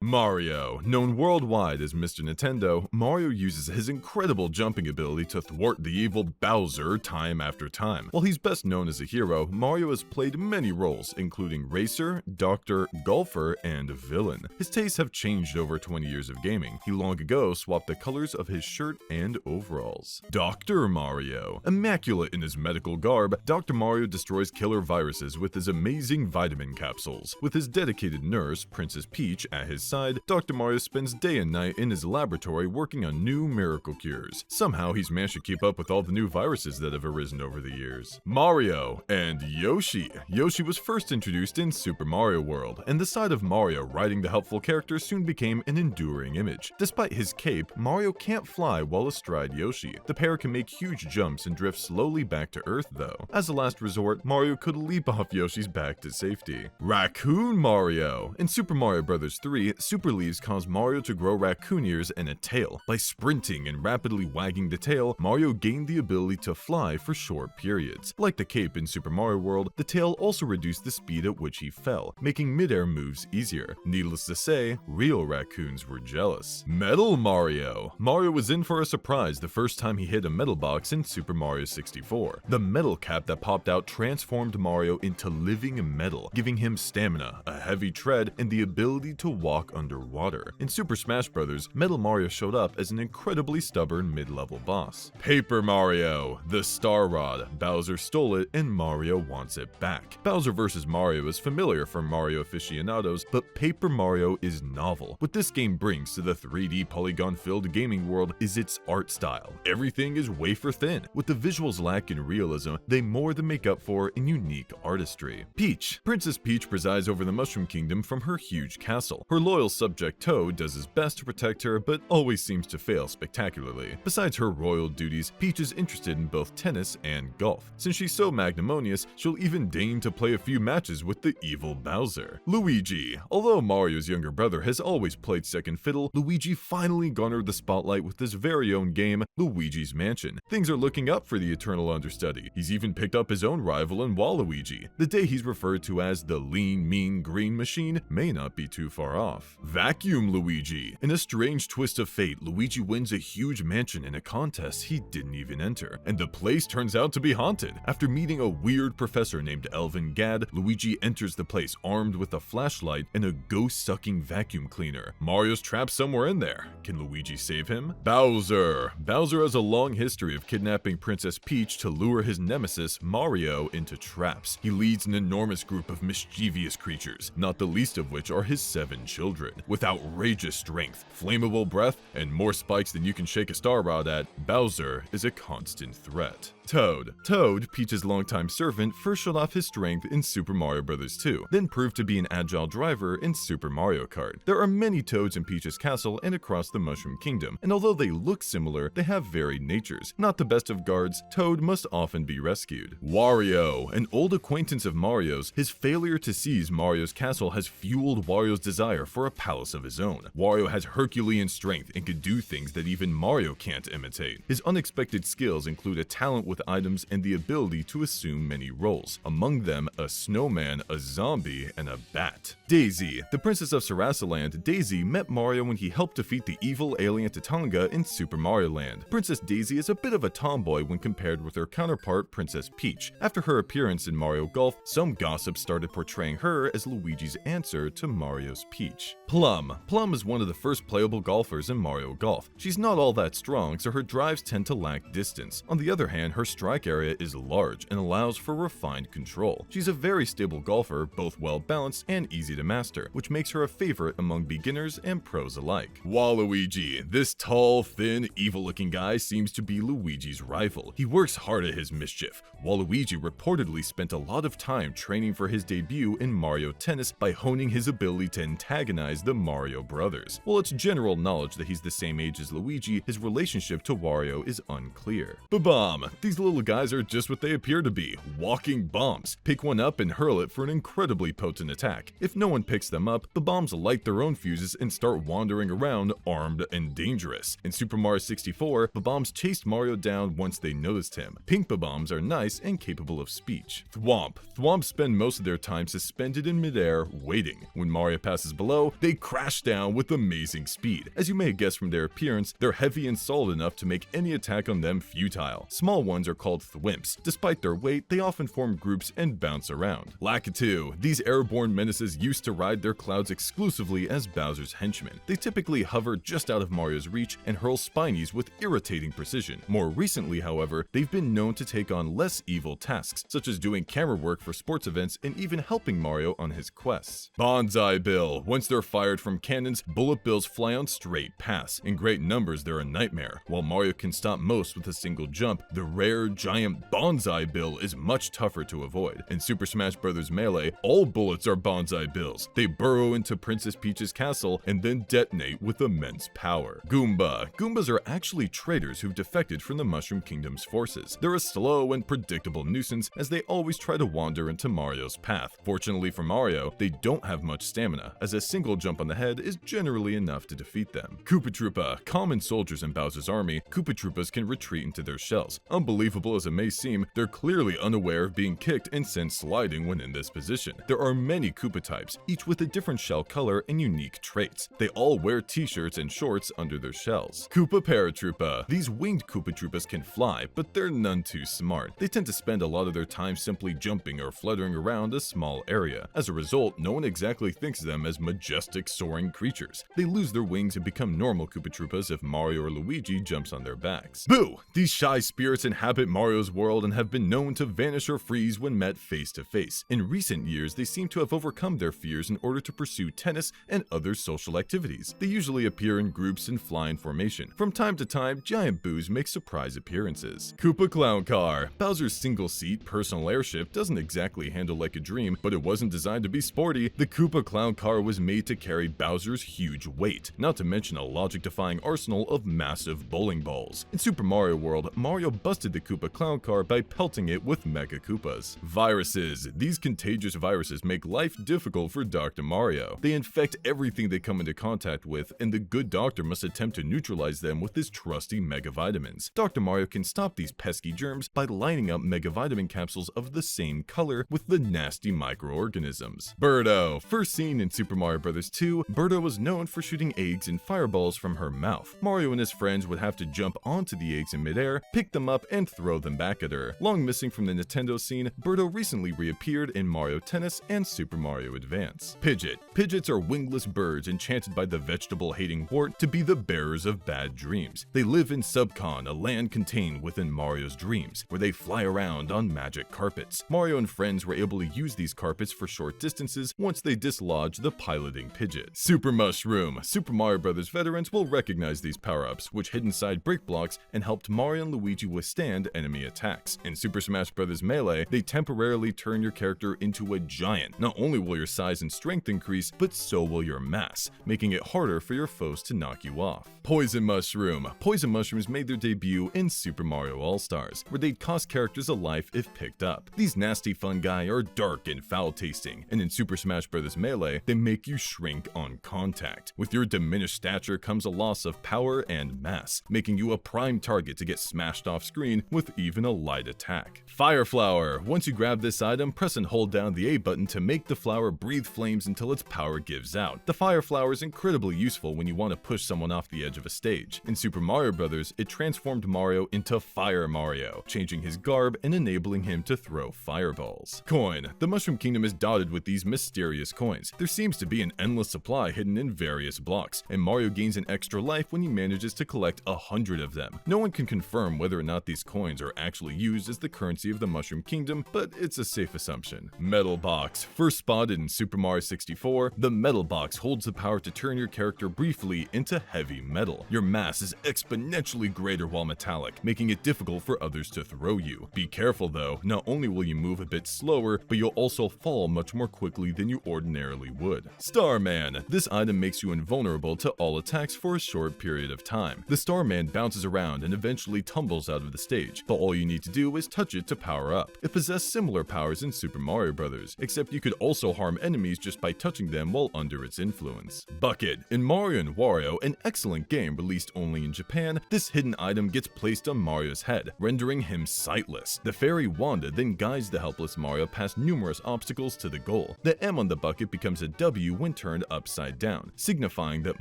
Mario. Known worldwide as Mr. Nintendo, Mario uses his incredible jumping ability to thwart the evil Bowser time after time. While he's best known as a hero, Mario has played many roles, including racer, doctor, golfer, and villain. His tastes have changed over 20 years of gaming. He long ago swapped the colors of his shirt and overalls. Dr. Mario. Immaculate in his medical garb, Dr. Mario destroys killer viruses with his amazing vitamin capsules. With his dedicated nurse, Princess Peach, at his side, Dr. Mario spends day and night in his laboratory working on new miracle cures. Somehow he's managed to keep up with all the new viruses that have arisen over the years. Mario and Yoshi. Yoshi was first introduced in Super Mario World, and the side of Mario riding the helpful character soon became an enduring image. Despite his cape, Mario can't fly while astride Yoshi. The pair can make huge jumps and drift slowly back to Earth though. As a last resort, Mario could leap off Yoshi's back to safety. Raccoon Mario. In Super Mario Bros. 3, super leaves cause Mario to grow raccoon ears and a tail. By sprinting and rapidly wagging the tail, Mario gained the ability to fly for short periods. Like the cape in Super Mario World, the tail also reduced the speed at which he fell, making mid-air moves easier. Needless to say, real raccoons were jealous. Metal Mario. Mario was in for a surprise the first time he hit a metal box in Super Mario 64. The metal cap that popped out transformed Mario into living metal, giving him stamina, a heavy tread, and the ability to walk underwater. In Super Smash Bros., Metal Mario showed up as an incredibly stubborn mid-level boss. Paper Mario. The Star Rod. Bowser stole it and Mario wants it back. Bowser vs. Mario is familiar for Mario aficionados, but Paper Mario is novel. What this game brings to the 3D polygon-filled gaming world is its art style. Everything is wafer thin. With the visuals lack in realism, they more than make up for in unique artistry. Peach. Princess Peach presides over the Mushroom Kingdom from her huge castle. Her loyal subject Toad does his best to protect her, but always seems to fail spectacularly. Besides her royal duties, Peach is interested in both tennis and golf. Since she's so magnanimous, she'll even deign to play a few matches with the evil Bowser. Luigi. Although Mario's younger brother has always played second fiddle, Luigi finally garnered the spotlight with his very own game, Luigi's Mansion. Things are looking up for the eternal understudy. He's even picked up his own rival in Waluigi. The day he's referred to as the lean, mean, green machine may not be too far off. Vacuum Luigi. In a strange twist of fate, Luigi wins a huge mansion in a contest he didn't even enter, and the place turns out to be haunted. After meeting a weird professor named Elvin Gad, Luigi enters the place armed with a flashlight and a ghost-sucking vacuum cleaner. Mario's trapped somewhere in there. Can Luigi save him? Bowser. Bowser has a long history of kidnapping Princess Peach to lure his nemesis, Mario, into traps. He leads an enormous group of mischievous creatures, not the least of which are his 7 children. With outrageous strength, flammable breath, and more spikes than you can shake a star rod at, Bowser is a constant threat. Toad. Toad, Peach's longtime servant, first showed off his strength in Super Mario Bros. 2, then proved to be an agile driver in Super Mario Kart. There are many Toads in Peach's castle and across the Mushroom Kingdom, and although they look similar, they have varied natures. Not the best of guards, Toad must often be rescued. Wario. An old acquaintance of Mario's, his failure to seize Mario's castle has fueled Wario's desire for a palace of his own. Wario has Herculean strength and can do things that even Mario can't imitate. His unexpected skills include a talent with items and the ability to assume many roles, among them a snowman, a zombie, and a bat. Daisy. The princess of Sarasaland, Daisy met Mario when he helped defeat the evil alien Tatanga in Super Mario Land. Princess Daisy is a bit of a tomboy when compared with her counterpart Princess Peach. After her appearance in Mario Golf, some gossip started portraying her as Luigi's answer to Mario's Peach. Plum. Plum is one of the first playable golfers in Mario Golf. She's not all that strong, so her drives tend to lack distance. On the other hand, her strike area is large and allows for refined control. She's a very stable golfer, both well balanced and easy to master, which makes her a favorite among beginners and pros alike. Waluigi. This tall, thin, evil-looking guy seems to be Luigi's rival. He works hard at his mischief. Waluigi reportedly spent a lot of time training for his debut in Mario Tennis by honing his ability to antagonize the Mario brothers. While it's general knowledge that he's the same age as Luigi, his relationship to Wario is unclear. Bob-omb. The These little guys are just what they appear to be, walking bombs. Pick one up and hurl it for an incredibly potent attack. If no one picks them up, the bombs light their own fuses and start wandering around armed and dangerous. In Super Mario 64, the bombs chased Mario down once they noticed him. Pink bombs are nice and capable of speech. Thwomp. Thwomps spend most of their time suspended in midair, waiting. When Mario passes below, they crash down with amazing speed. As you may guess from their appearance, they're heavy and solid enough to make any attack on them futile. Small ones are called thwimps. Despite their weight, they often form groups and bounce around. Lakitu. These airborne menaces used to ride their clouds exclusively as Bowser's henchmen. They typically hover just out of Mario's reach and hurl spinies with irritating precision. More recently, however, they've been known to take on less evil tasks, such as doing camera work for sports events and even helping Mario on his quests. Bonsai Bill. Once they're fired from cannons, bullet bills fly on straight paths. In great numbers, they're a nightmare. While Mario can stop most with a single jump, the rare giant Bonsai Bill is much tougher to avoid. In Super Smash Bros. Melee, all bullets are Bonsai Bills. They burrow into Princess Peach's castle and then detonate with immense power. Goomba. Goombas are actually traitors who've defected from the Mushroom Kingdom's forces. They're a slow and predictable nuisance as they always try to wander into Mario's path. Fortunately for Mario, they don't have much stamina, as a single jump on the head is generally enough to defeat them. Koopa Troopa. Common soldiers in Bowser's army, Koopa Troopas can retreat into their shells. Unbelievable as it may seem, they're clearly unaware of being kicked and sent sliding when in this position. There are many Koopa types, each with a different shell color and unique traits. They all wear t-shirts and shorts under their shells. Koopa Paratroopa. These winged Koopa Troopas can fly, but they're none too smart. They tend to spend a lot of their time simply jumping or fluttering around a small area. As a result, no one exactly thinks of them as majestic soaring creatures. They lose their wings and become normal Koopa Troopas if Mario or Luigi jumps on their backs. Boo! These shy spirits inhabit Mario's world and have been known to vanish or freeze when met face to face. In recent years, they seem to have overcome their fears in order to pursue tennis and other social activities. They usually appear in groups and fly in formation. From time to time, giant boos make surprise appearances. Koopa Clown Car. Bowser's single-seat personal airship doesn't exactly handle like a dream, but it wasn't designed to be sporty. The Koopa Clown Car was made to carry Bowser's huge weight, not to mention a logic-defying arsenal of massive bowling balls. In Super Mario World, Mario busted the Koopa Clown Car by pelting it with Mega Koopas. Viruses. These contagious viruses make life difficult for Dr. Mario. They infect everything they come into contact with, and the good doctor must attempt to neutralize them with his trusty Mega Vitamins. Dr. Mario can stop these pesky germs by lining up Mega Vitamin capsules of the same color with the nasty microorganisms. Birdo. First seen in Super Mario Bros. 2, Birdo was known for shooting eggs and fireballs from her mouth. Mario and his friends would have to jump onto the eggs in midair, pick them up, and throw them back at her. Long missing from the Nintendo scene, Birdo recently reappeared in Mario Tennis and Super Mario Advance. Pidgeot. Pidgeots are wingless birds enchanted by the vegetable-hating wart to be the bearers of bad dreams. They live in Subcon, a land contained within Mario's dreams, where they fly around on magic carpets. Mario and friends were able to use these carpets for short distances once they dislodged the piloting Pidgeot. Super Mushroom. Super Mario Bros. Veterans will recognize these power-ups, which hid inside brick blocks and helped Mario and Luigi withstand enemy attacks. In Super Smash Bros. Melee, they temporarily turn your character into a giant. Not only will your size and strength increase, but so will your mass, making it harder for your foes to knock you off. Poison Mushroom. Poison Mushrooms made their debut in Super Mario All-Stars, where they'd cost characters a life if picked up. These nasty fungi are dark and foul-tasting, and in Super Smash Bros. Melee, they make you shrink on contact. With your diminished stature comes a loss of power and mass, making you a prime target to get smashed off screen with even a light attack. Fire Flower. Once you grab this item, press and hold down the A button to make the flower breathe flames until its power gives out. The Fire Flower is incredibly useful when you want to push someone off the edge of a stage. In Super Mario Bros., it transformed Mario into Fire Mario, changing his garb and enabling him to throw fireballs. Coin. The Mushroom Kingdom is dotted with these mysterious coins. There seems to be an endless supply hidden in various blocks, and Mario gains an extra life when he manages to collect 100 of them. No one can confirm whether or not these coins are actually used as the currency of the Mushroom Kingdom, but it's a safe assumption. Metal Box. First spotted in Super Mario 64, the Metal Box holds the power to turn your character briefly into heavy metal. Your mass is exponentially greater while metallic, making it difficult for others to throw you. Be careful though, not only will you move a bit slower, but you'll also fall much more quickly than you ordinarily would. Starman. This item makes you invulnerable to all attacks for a short period of time. The Starman bounces around and eventually tumbles out of the stage stage, but all you need to do is touch it to power up. It possessed similar powers in Super Mario Bros., except you could also harm enemies just by touching them while under its influence. Bucket. In Mario & Wario, an excellent game released only in Japan, this hidden item gets placed on Mario's head, rendering him sightless. The fairy Wanda then guides the helpless Mario past numerous obstacles to the goal. The M on the bucket becomes a W when turned upside down, signifying that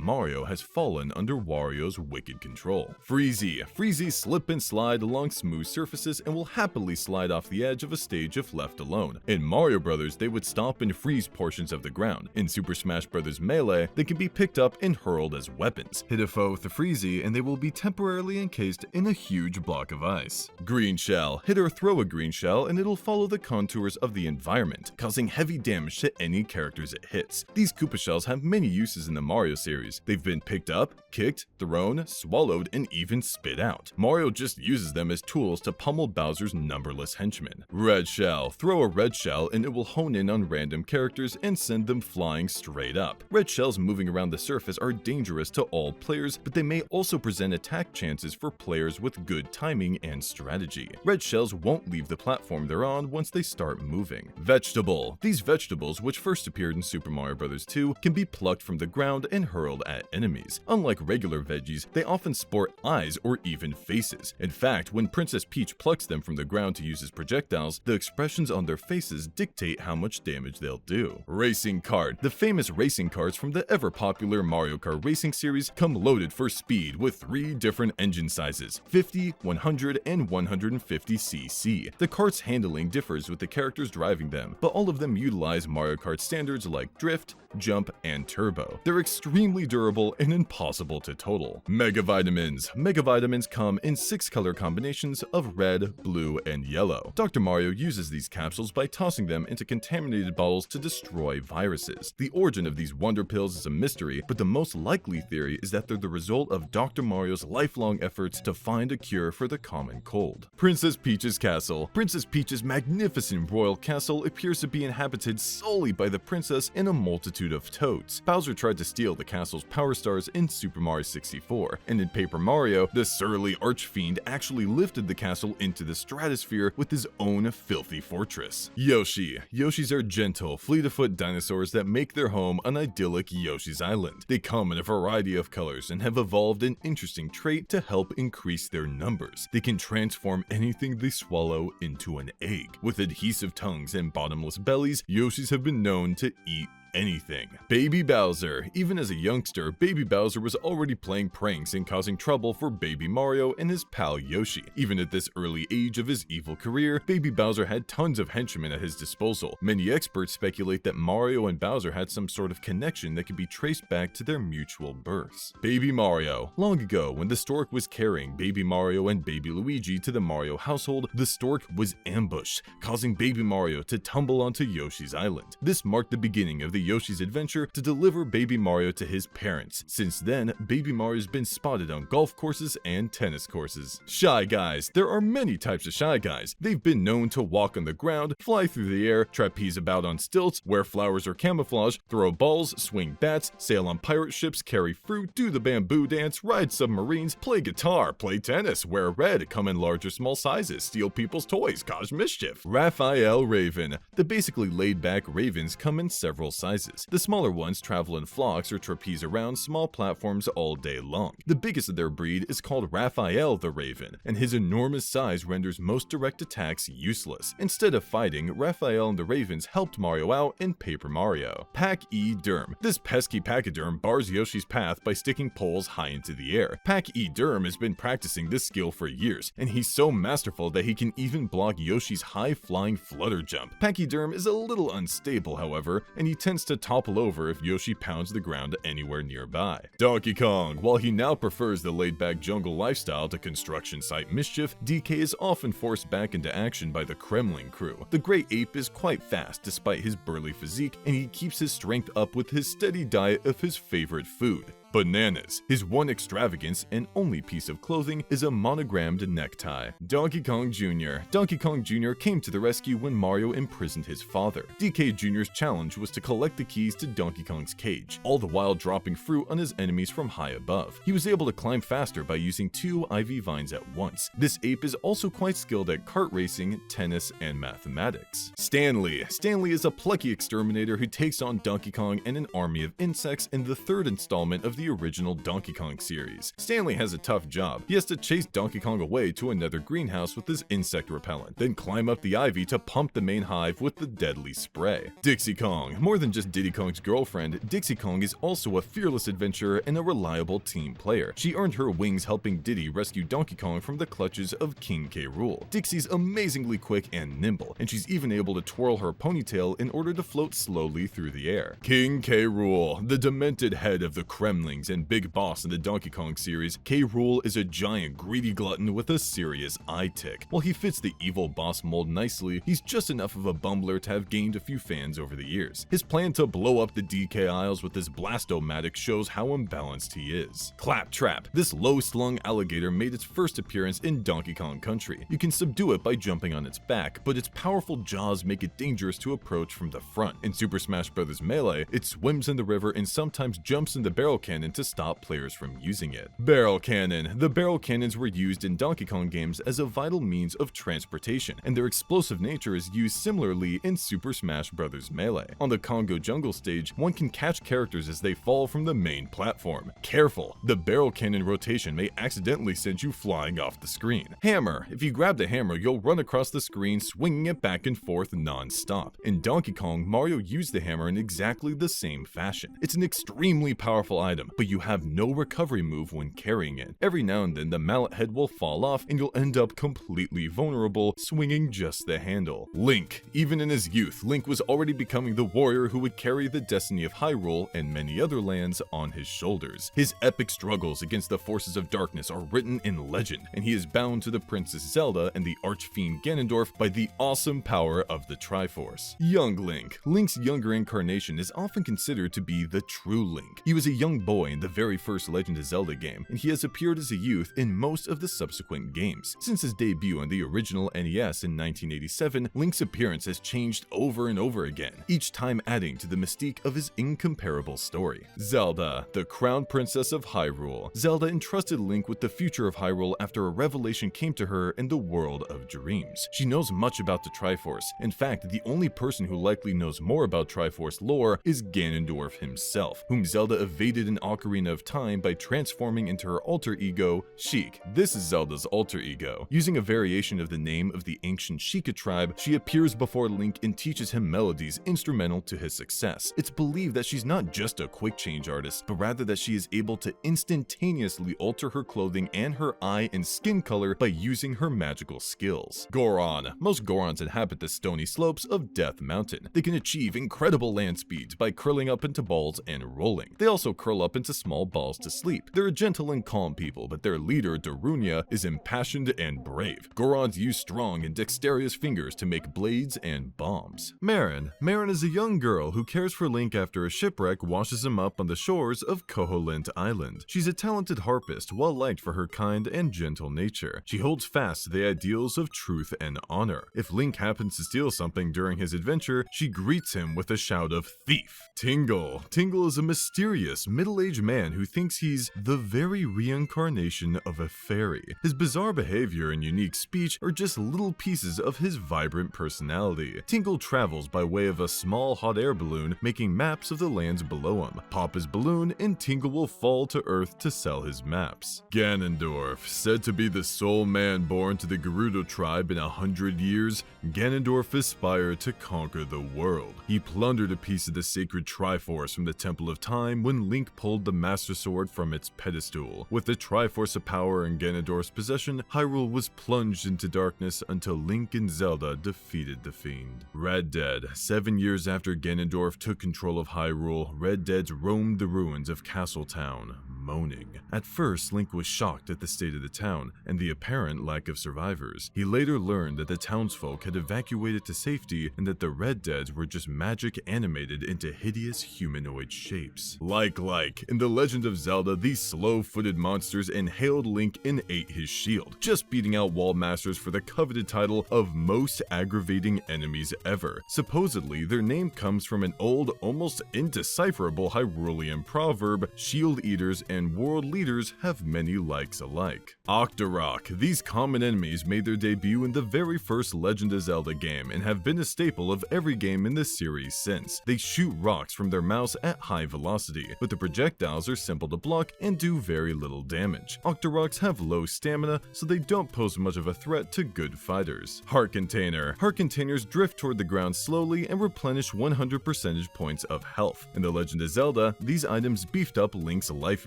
Mario has fallen under Wario's wicked control. Freezy. Freezy slip and slide along smooth surfaces and will happily slide off the edge of a stage if left alone. In Mario Bros., they would stop and freeze portions of the ground. In Super Smash Bros. Melee, they can be picked up and hurled as weapons. Hit a foe with the Freezy and they will be temporarily encased in a huge block of ice. Green Shell. Hit or throw a green shell and it'll follow the contours of the environment, causing heavy damage to any characters it hits. These Koopa shells have many uses in the Mario series. They've been picked up, kicked, thrown, swallowed, and even spit out. Mario just uses them as tools to pummel Bowser's numberless henchmen. Red Shell. Throw a red shell and it will hone in on random characters and send them flying straight up. Red shells moving around the surface are dangerous to all players, but they may also present attack chances for players with good timing and strategy. Red shells won't leave the platform they're on once they start moving. Vegetable. These vegetables, which first appeared in Super Mario Bros. 2, can be plucked from the ground and hurled at enemies. Unlike regular veggies, they often sport eyes or even faces. In fact, when Princess Peach plucks them from the ground to use as projectiles, the expressions on their faces dictate how much damage they'll do. Racing Kart. The famous racing karts from the ever-popular Mario Kart racing series come loaded for speed with 3 different engine sizes: 50, 100, and 150cc. The kart's handling differs with the characters driving them, but all of them utilize Mario Kart standards like drift, jump, and turbo. They're extremely durable and impossible to total. Mega Vitamins. Mega Vitamins come in 6 color combinations of red, blue, and yellow. Dr. Mario uses these capsules by tossing them into contaminated bottles to destroy viruses. The origin of these wonder pills is a mystery, but the most likely theory is that they're the result of Dr. Mario's lifelong efforts to find a cure for the common cold. Princess Peach's Castle. Princess Peach's magnificent royal castle appears to be inhabited solely by the princess and a multitude of toads. Bowser tried to steal the castle's power stars in Super Mario 64, and in Paper Mario, the surly archfiend actually lifted the castle into the stratosphere with his own filthy fortress. Yoshi. Yoshis are gentle, fleet-of-foot dinosaurs that make their home on idyllic Yoshi's Island. They come in a variety of colors and have evolved an interesting trait to help increase their numbers. They can transform anything they swallow into an egg. With adhesive tongues and bottomless bellies, Yoshis have been known to eat anything. Baby Bowser. Even as a youngster, Baby Bowser was already playing pranks and causing trouble for Baby Mario and his pal Yoshi. Even at this early age of his evil career, Baby Bowser had tons of henchmen at his disposal. Many experts speculate that Mario and Bowser had some sort of connection that could be traced back to their mutual births. Baby Mario. Long ago, when the stork was carrying Baby Mario and Baby Luigi to the Mario household, the stork was ambushed, causing Baby Mario to tumble onto Yoshi's Island. This marked the beginning of the Yoshi's adventure to deliver Baby Mario to his parents. Since then, Baby Mario's been spotted on golf courses and tennis courses. Shy Guys. There are many types of Shy Guys. They've been known to walk on the ground, fly through the air, trapeze about on stilts, wear flowers or camouflage, throw balls, swing bats, sail on pirate ships, carry fruit, do the bamboo dance, ride submarines, play guitar, play tennis, wear red, come in large or small sizes, steal people's toys, cause mischief. Raphael Raven. The basically laid-back ravens come in several sizes. The smaller ones travel in flocks or trapeze around small platforms all day long. The biggest of their breed is called Raphael the Raven, and his enormous size renders most direct attacks useless. Instead of fighting, Raphael and the Ravens helped Mario out in Paper Mario. Pack-E-Derm. This pesky pachyderm bars Yoshi's path by sticking poles high into the air. Pack-E-Derm has been practicing this skill for years, and he's so masterful that he can even block Yoshi's high-flying flutter jump. Pack-E-Derm is a little unstable, however, and he tends to topple over if Yoshi pounds the ground anywhere nearby. Donkey Kong. While he now prefers the laid-back jungle lifestyle to construction site mischief, DK is often forced back into action by the Kremling crew. The Great Ape is quite fast despite his burly physique, and he keeps his strength up with his steady diet of his favorite food, Bananas. His one extravagance and only piece of clothing is a monogrammed necktie. Donkey Kong Jr. Donkey Kong Jr. came to the rescue when Mario imprisoned his father. DK Jr.'s challenge was to collect the keys to Donkey Kong's cage, all the while dropping fruit on his enemies from high above. He was able to climb faster by using 2 ivy vines at once. This ape is also quite skilled at kart racing, tennis, and mathematics. Stanley. Stanley is a plucky exterminator who takes on Donkey Kong and an army of insects in the 3rd installment of the original Donkey Kong series. Stanley has a tough job. He has to chase Donkey Kong away to another greenhouse with his insect repellent, then climb up the ivy to pump the main hive with the deadly spray. Dixie Kong. More than just Diddy Kong's girlfriend, Dixie Kong is also a fearless adventurer and a reliable team player. She earned her wings helping Diddy rescue Donkey Kong from the clutches of King K. Rool. Dixie's amazingly quick and nimble, and she's even able to twirl her ponytail in order to float slowly through the air. King K. Rool, the demented head of the Kremlings and big boss in the Donkey Kong series, K. Rool is a giant greedy glutton with a serious eye tick. While he fits the evil boss mold nicely, he's just enough of a bumbler to have gained a few fans over the years. His plan to blow up the DK Isles with his Blastomatic shows how imbalanced he is. Claptrap. This low-slung alligator made its first appearance in Donkey Kong Country. You can subdue it by jumping on its back, but its powerful jaws make it dangerous to approach from the front. In Super Smash Bros. Melee, it swims in the river and sometimes jumps in the barrel cannon to stop players from using it. Barrel Cannon. The barrel cannons were used in Donkey Kong games as a vital means of transportation, and their explosive nature is used similarly in Super Smash Bros. Melee. On the Congo Jungle stage, one can catch characters as they fall from the main platform. Careful, the barrel cannon rotation may accidentally send you flying off the screen. Hammer. If you grab the hammer, you'll run across the screen swinging it back and forth non-stop. In Donkey Kong, Mario used the hammer in exactly the same fashion. It's an extremely powerful item, but you have no recovery move when carrying it. Every now and then, the mallet head will fall off and you'll end up completely vulnerable, swinging just the handle. Link. Even in his youth, Link was already becoming the warrior who would carry the destiny of Hyrule and many other lands on his shoulders. His epic struggles against the forces of darkness are written in legend, and he is bound to the Princess Zelda and the Archfiend Ganondorf by the awesome power of the Triforce. Young Link. Link's younger incarnation is often considered to be the true Link. He was a young boy in the very first Legend of Zelda game, and he has appeared as a youth in most of the subsequent games. Since his debut on the original NES in 1987, Link's appearance has changed over and over again, each time adding to the mystique of his incomparable story. Zelda, the Crown Princess of Hyrule. Zelda entrusted Link with the future of Hyrule after a revelation came to her in the World of Dreams. She knows much about the Triforce. In fact, the only person who likely knows more about Triforce lore is Ganondorf himself, whom Zelda evaded in Ocarina of Time by transforming into her alter ego, Sheik. This is Zelda's alter ego. Using a variation of the name of the ancient Sheikah tribe, she appears before Link and teaches him melodies instrumental to his success. It's believed that she's not just a quick change artist, but rather that she is able to instantaneously alter her clothing and her eye and skin color by using her magical skills. Goron. Most Gorons inhabit the stony slopes of Death Mountain. They can achieve incredible land speeds by curling up into balls and rolling. They also curl up into small balls to sleep. They're a gentle and calm people, but their leader, Darunia, is impassioned and brave. Gorons use strong and dexterous fingers to make blades and bombs. Marin. Marin is a young girl who cares for Link after a shipwreck washes him up on the shores of Koholint Island. She's a talented harpist, well liked for her kind and gentle nature. She holds fast to the ideals of truth and honor. If Link happens to steal something during his adventure, she greets him with a shout of thief. Tingle. Tingle is a mysterious, middle-aged man who thinks he's the very reincarnation of a fairy. His bizarre behavior and unique speech are just little pieces of his vibrant personality. Tingle travels by way of a small hot air balloon, making maps of the lands below him. Pop his balloon and Tingle will fall to Earth to sell his maps. Ganondorf. Said to be the sole man born to the Gerudo tribe in 100 years, Ganondorf aspired to conquer the world. He plundered a piece of the sacred Triforce from the Temple of Time when Link pulled the Master Sword from its pedestal. With the Triforce of power in Ganondorf's possession, Hyrule was plunged into darkness until Link and Zelda defeated the Fiend. Red Dead. 7 years after Ganondorf took control of Hyrule, Red Deads roamed the ruins of Castletown, moaning. At first, Link was shocked at the state of the town and the apparent lack of survivors. He later learned that the townsfolk had evacuated to safety and that the Red Deads were just magic animated into hideous humanoid shapes. Like, in The Legend of Zelda, these slow-footed monsters inhaled Link and ate his shield, just beating out Wall Masters for the coveted title of most aggravating enemies ever. Supposedly, their name comes from an old, almost indecipherable Hyrulean proverb, shield eaters and world leaders have many likes alike. Octorok. These common enemies made their debut in the very first Legend of Zelda game and have been a staple of every game in the series since. They shoot rocks from their mouths at high velocity, but the projectiles are simple to block and do very little damage. Octoroks have low stamina, so they don't pose much of a threat to good fighters. Heart Container. Heart containers drift toward the ground slowly and replenish 100 percentage points of health. In The Legend of Zelda, these items beefed up Link's life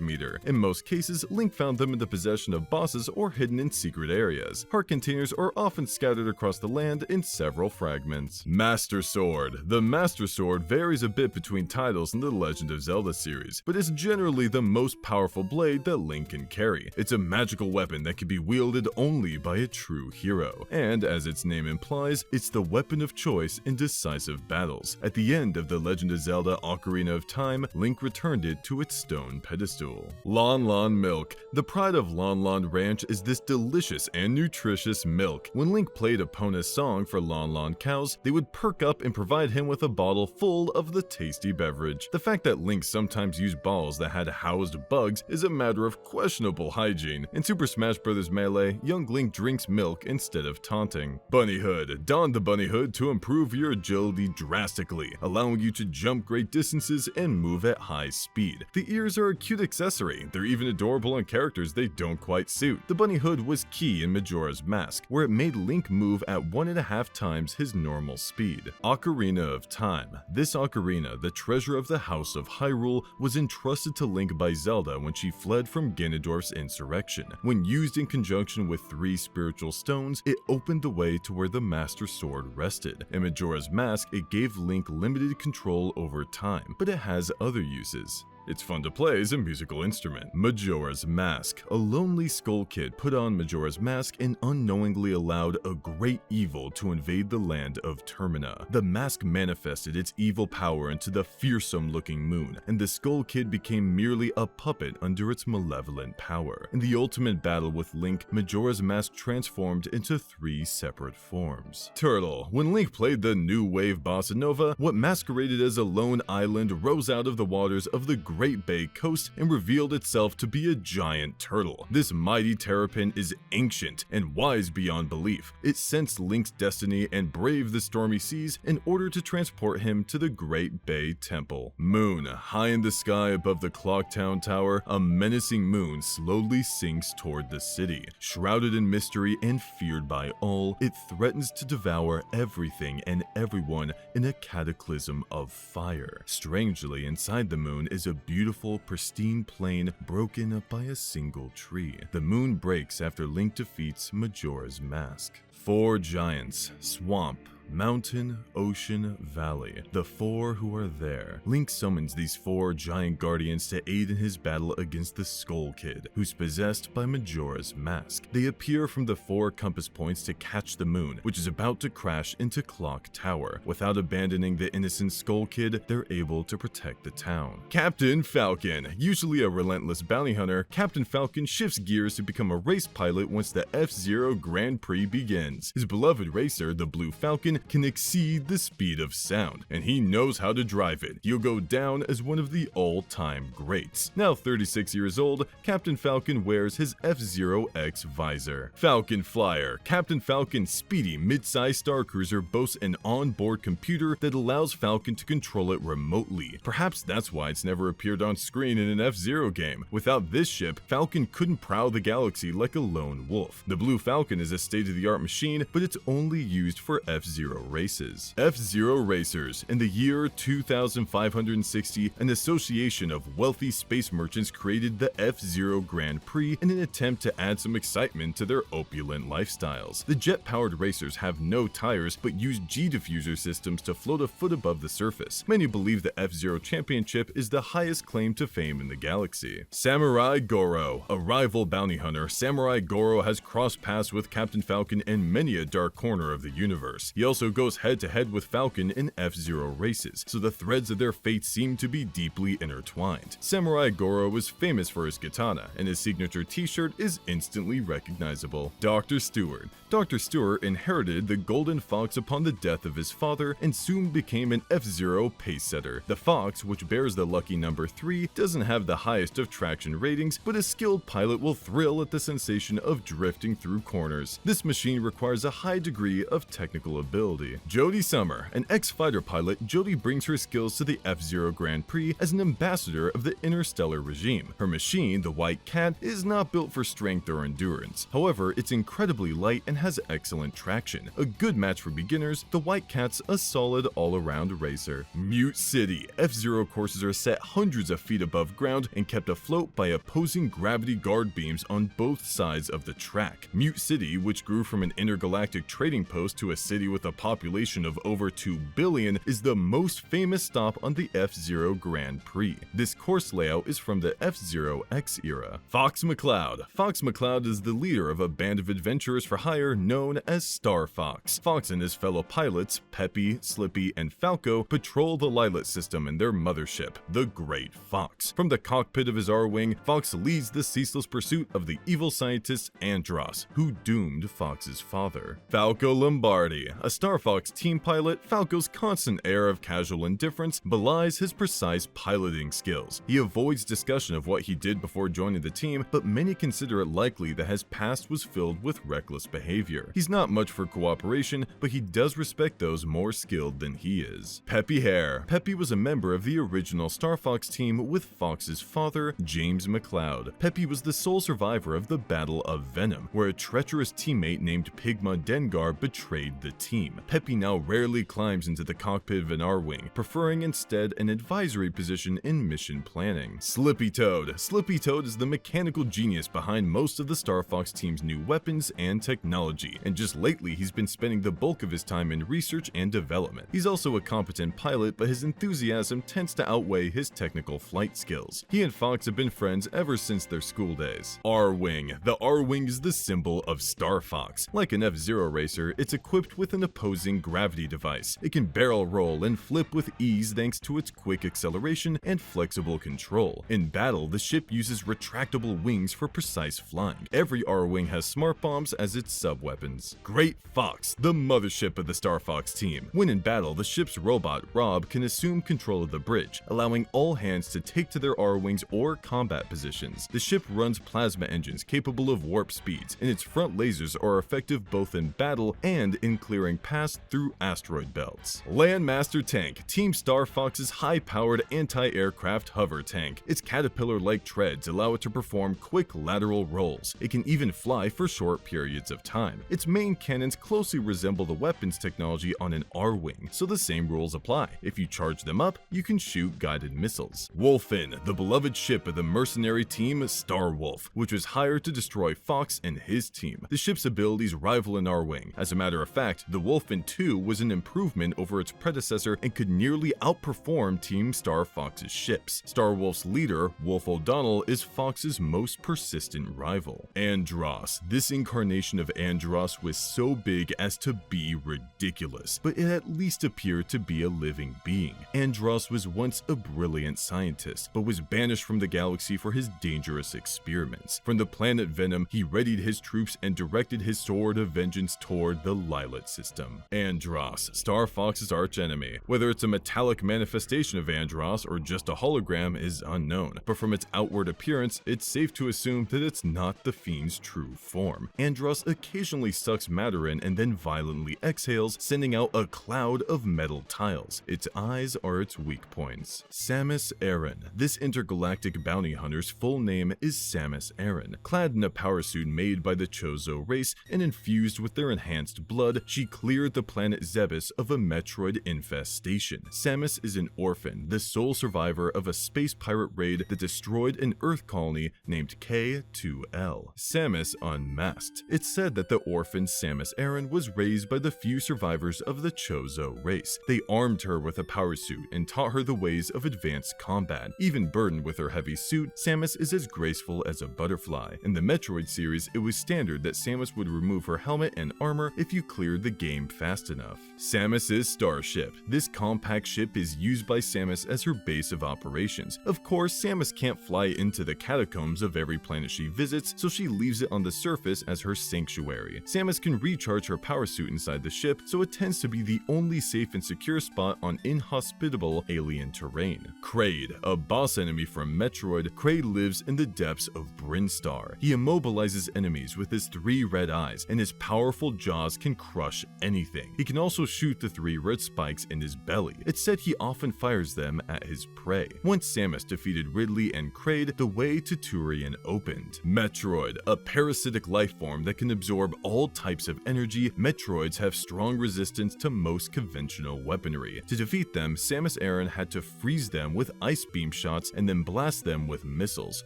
meter. In most cases, Link found them in the possession of bosses or hidden in secret areas. Heart containers are often scattered across the land in several fragments. Master Sword. The Master Sword varies a bit between titles in the Legend of Zelda series, but is generally the most powerful blade that Link can carry. It's a magical weapon that can be wielded only by a true hero, and as its name implies, it's the weapon of choice in decisive battles. At the end of The Legend of Zelda Ocarina of Time, Link returned it to its stone pedestal. Lon Lon Milk. The pride of Lon Lon Ranch is this delicious and nutritious milk. When Link played Epona's song for Lon Lon cows, they would perk up and provide him with a bottle full of the tasty beverage. The fact that Link sometimes used balls that had housed bugs is a matter of questionable hygiene. In Super Smash Bros. Melee, young Link drinks milk instead of taunting. Bunny Hood. Don the Bunny Hood to improve your agility drastically, allowing you to jump great distances and move at high speed. The ears are a cute accessory. They're even adorable on characters they don't quite suit. The Bunny Hood was key in Majora's Mask, where it made Link move at 1.5 times his normal speed. Ocarina of Time. This ocarina, the treasure of the House of Hyrule, was entrusted to Link by Zelda when she fled from Ganondorf's insurrection. When used in conjunction with 3 spiritual stones, it opened the way to where the Master Sword rested. In Majora's Mask, it gave Link limited control over time, but it has other uses. It's fun to play as a musical instrument. Majora's Mask. A lonely Skull Kid put on Majora's Mask and unknowingly allowed a great evil to invade the land of Termina. The mask manifested its evil power into the fearsome-looking moon, and the Skull Kid became merely a puppet under its malevolent power. In the ultimate battle with Link, Majora's Mask transformed into 3 separate forms. Turtle. When Link played the new wave bossa nova, what masqueraded as a lone island rose out of the waters of the Great Bay Coast and revealed itself to be a giant turtle. This mighty terrapin is ancient and wise beyond belief. It sensed Link's destiny and braved the stormy seas in order to transport him to the Great Bay Temple. Moon. High in the sky above the Clocktown Tower, a menacing moon slowly sinks toward the city. Shrouded in mystery and feared by all, it threatens to devour everything and everyone in a cataclysm of fire. Strangely, inside the moon is a beautiful, pristine plain broken up by a single tree. The moon breaks after Link defeats Majora's Mask. 4 giants. Swamp, mountain, ocean, valley. The 4 who are there. Link summons these 4 giant guardians to aid in his battle against the Skull Kid, who's possessed by Majora's Mask. They appear from the 4 compass points to catch the moon, which is about to crash into Clock Tower. Without abandoning the innocent Skull Kid, they're able to protect the town. Captain Falcon. Usually a relentless bounty hunter, Captain Falcon shifts gears to become a race pilot once the F-Zero Grand Prix begins. His beloved racer, the Blue Falcon, can exceed the speed of sound, and he knows how to drive it. He'll go down as one of the all-time greats. Now 36 years old, Captain Falcon wears his F-Zero X visor. Falcon Flyer. Captain Falcon's speedy mid-size star cruiser boasts an onboard computer that allows Falcon to control it remotely. Perhaps that's why it's never appeared on screen in an F-Zero game. Without this ship, Falcon couldn't prowl the galaxy like a lone wolf. The Blue Falcon is a state-of-the-art machine, but it's only used for F-Zero F-Zero races. F-Zero Racers. In the year 2560, an association of wealthy space merchants created the F-Zero Grand Prix in an attempt to add some excitement to their opulent lifestyles. The jet-powered racers have no tires but use G-diffuser systems to float a foot above the surface. Many believe the F-Zero Championship is the highest claim to fame in the galaxy. Samurai Goro. A rival bounty hunter, Samurai Goro has crossed paths with Captain Falcon in many a dark corner of the universe. He also goes head-to-head with Falcon in F-Zero races, so the threads of their fate seem to be deeply intertwined. Samurai Goro is famous for his katana, and his signature t-shirt is instantly recognizable. Dr. Stewart. Dr. Stewart inherited the Golden Fox upon the death of his father and soon became an F-Zero pace setter. The Fox, which bears the lucky number 3, doesn't have the highest of traction ratings, but a skilled pilot will thrill at the sensation of drifting through corners. This machine requires a high degree of technical ability. Jodie Summer. An ex-fighter pilot, Jodie brings her skills to the F-Zero Grand Prix as an ambassador of the interstellar regime. Her machine, the White Cat, is not built for strength or endurance. However, it's incredibly light and has excellent traction. A good match for beginners, the White Cat's a solid all-around racer. Mute City. F-Zero courses are set hundreds of feet above ground and kept afloat by opposing gravity guard beams on both sides of the track. Mute City, which grew from an intergalactic trading post to a city with a population of over 2 billion, is the most famous stop on the F-Zero Grand Prix. This course layout is from the F-Zero X era. Fox McCloud. Fox McCloud is the leader of a band of adventurers for hire known as Star Fox. Fox and his fellow pilots, Peppy, Slippy, and Falco, patrol the Lilith system in their mothership, the Great Fox. From the cockpit of his R-Wing, Fox leads the ceaseless pursuit of the evil scientist Andross, who doomed Fox's father. Falco Lombardi. A Star Fox team pilot, Falco's constant air of casual indifference belies his precise piloting skills. He avoids discussion of what he did before joining the team, but many consider it likely that his past was filled with reckless behavior. He's not much for cooperation, but he does respect those more skilled than he is. Peppy Hare. Peppy was a member of the original Star Fox team with Fox's father, James McCloud. Peppy was the sole survivor of the Battle of Venom, where a treacherous teammate named Pigma Dengar betrayed the team. Peppy now rarely climbs into the cockpit of an R-Wing, preferring instead an advisory position in mission planning. Slippy Toad. Slippy Toad is the mechanical genius behind most of the Star Fox team's new weapons and technology, and just lately he's been spending the bulk of his time in research and development. He's also a competent pilot, but his enthusiasm tends to outweigh his technical flight skills. He and Fox have been friends ever since their school days. R-Wing. The R-Wing is the symbol of Star Fox. Like an F-Zero racer, it's equipped with an opposing gravity device. It can barrel roll and flip with ease thanks to its quick acceleration and flexible control. In battle, the ship uses retractable wings for precise flying. Every R-Wing has smart bombs as its sub-weapons. Great Fox, the mothership of the Star Fox team. When in battle, the ship's robot, Rob, can assume control of the bridge, allowing all hands to take to their R-Wings or combat positions. The ship runs plasma engines capable of warp speeds, and its front lasers are effective both in battle and in clearing paths through asteroid belts. Landmaster Tank. Team Star Fox's high-powered anti-aircraft hover tank. Its caterpillar-like treads allow it to perform quick lateral rolls. It can even fly for short periods of time. Its main cannons closely resemble the weapons technology on an R-Wing, so the same rules apply. If you charge them up, you can shoot guided missiles. Wolfin, the beloved ship of the mercenary team Starwolf, which was hired to destroy Fox and his team. The ship's abilities rival an R-Wing. As a matter of fact, the Wolfin 2 was an improvement over its predecessor and could nearly outperform Team Star Fox's ships. Starwolf's leader, Wolf O'Donnell, is Fox's most persistent rival. Andross. This incarnation of Andross was so big as to be ridiculous, but it at least appeared to be a living being. Andross was once a brilliant scientist, but was banished from the galaxy for his dangerous experiments. From the planet Venom, he readied his troops and directed his sword of vengeance toward the Lilith system. Andross, Star Fox's archenemy. Whether it's a metallic manifestation of Andross or just a hologram is unknown, but from its outward appearance, it's safe to assume that it's not the Fiend's true form. Andross occasionally sucks matter in and then violently exhales, sending out a cloud of metal tiles. Its eyes are its weak points. Samus Aran. This intergalactic bounty hunter's full name is Samus Aran. Clad in a power suit made by the Chozo race and infused with their enhanced blood, she clearly cleared the planet Zebes of a Metroid infestation. Samus is an orphan, the sole survivor of a space pirate raid that destroyed an Earth colony named K2L. Samus unmasked. It's said that the orphan Samus Aran was raised by the few survivors of the Chozo race. They armed her with a power suit and taught her the ways of advanced combat. Even burdened with her heavy suit, Samus is as graceful as a butterfly. In the Metroid series, it was standard that Samus would remove her helmet and armor if you cleared the game fast enough. Samus's Starship. This compact ship is used by Samus as her base of operations. Of course, Samus can't fly into the catacombs of every planet she visits, so she leaves it on the surface as her sanctuary. Samus can recharge her power suit inside the ship, so it tends to be the only safe and secure spot on inhospitable alien terrain. Kraid, a boss enemy from Metroid, Kraid lives in the depths of Brinstar. He immobilizes enemies with his 3 red eyes, and his powerful jaws can crush anything. He can also shoot the 3 red spikes in his belly. It's said he often fires them at his prey. Once Samus defeated Ridley and Kraid, the way to Kururin opened. Metroid, a parasitic life form that can absorb all types of energy, Metroids have strong resistance to most conventional weaponry. To defeat them, Samus Aran had to freeze them with ice beam shots and then blast them with missiles.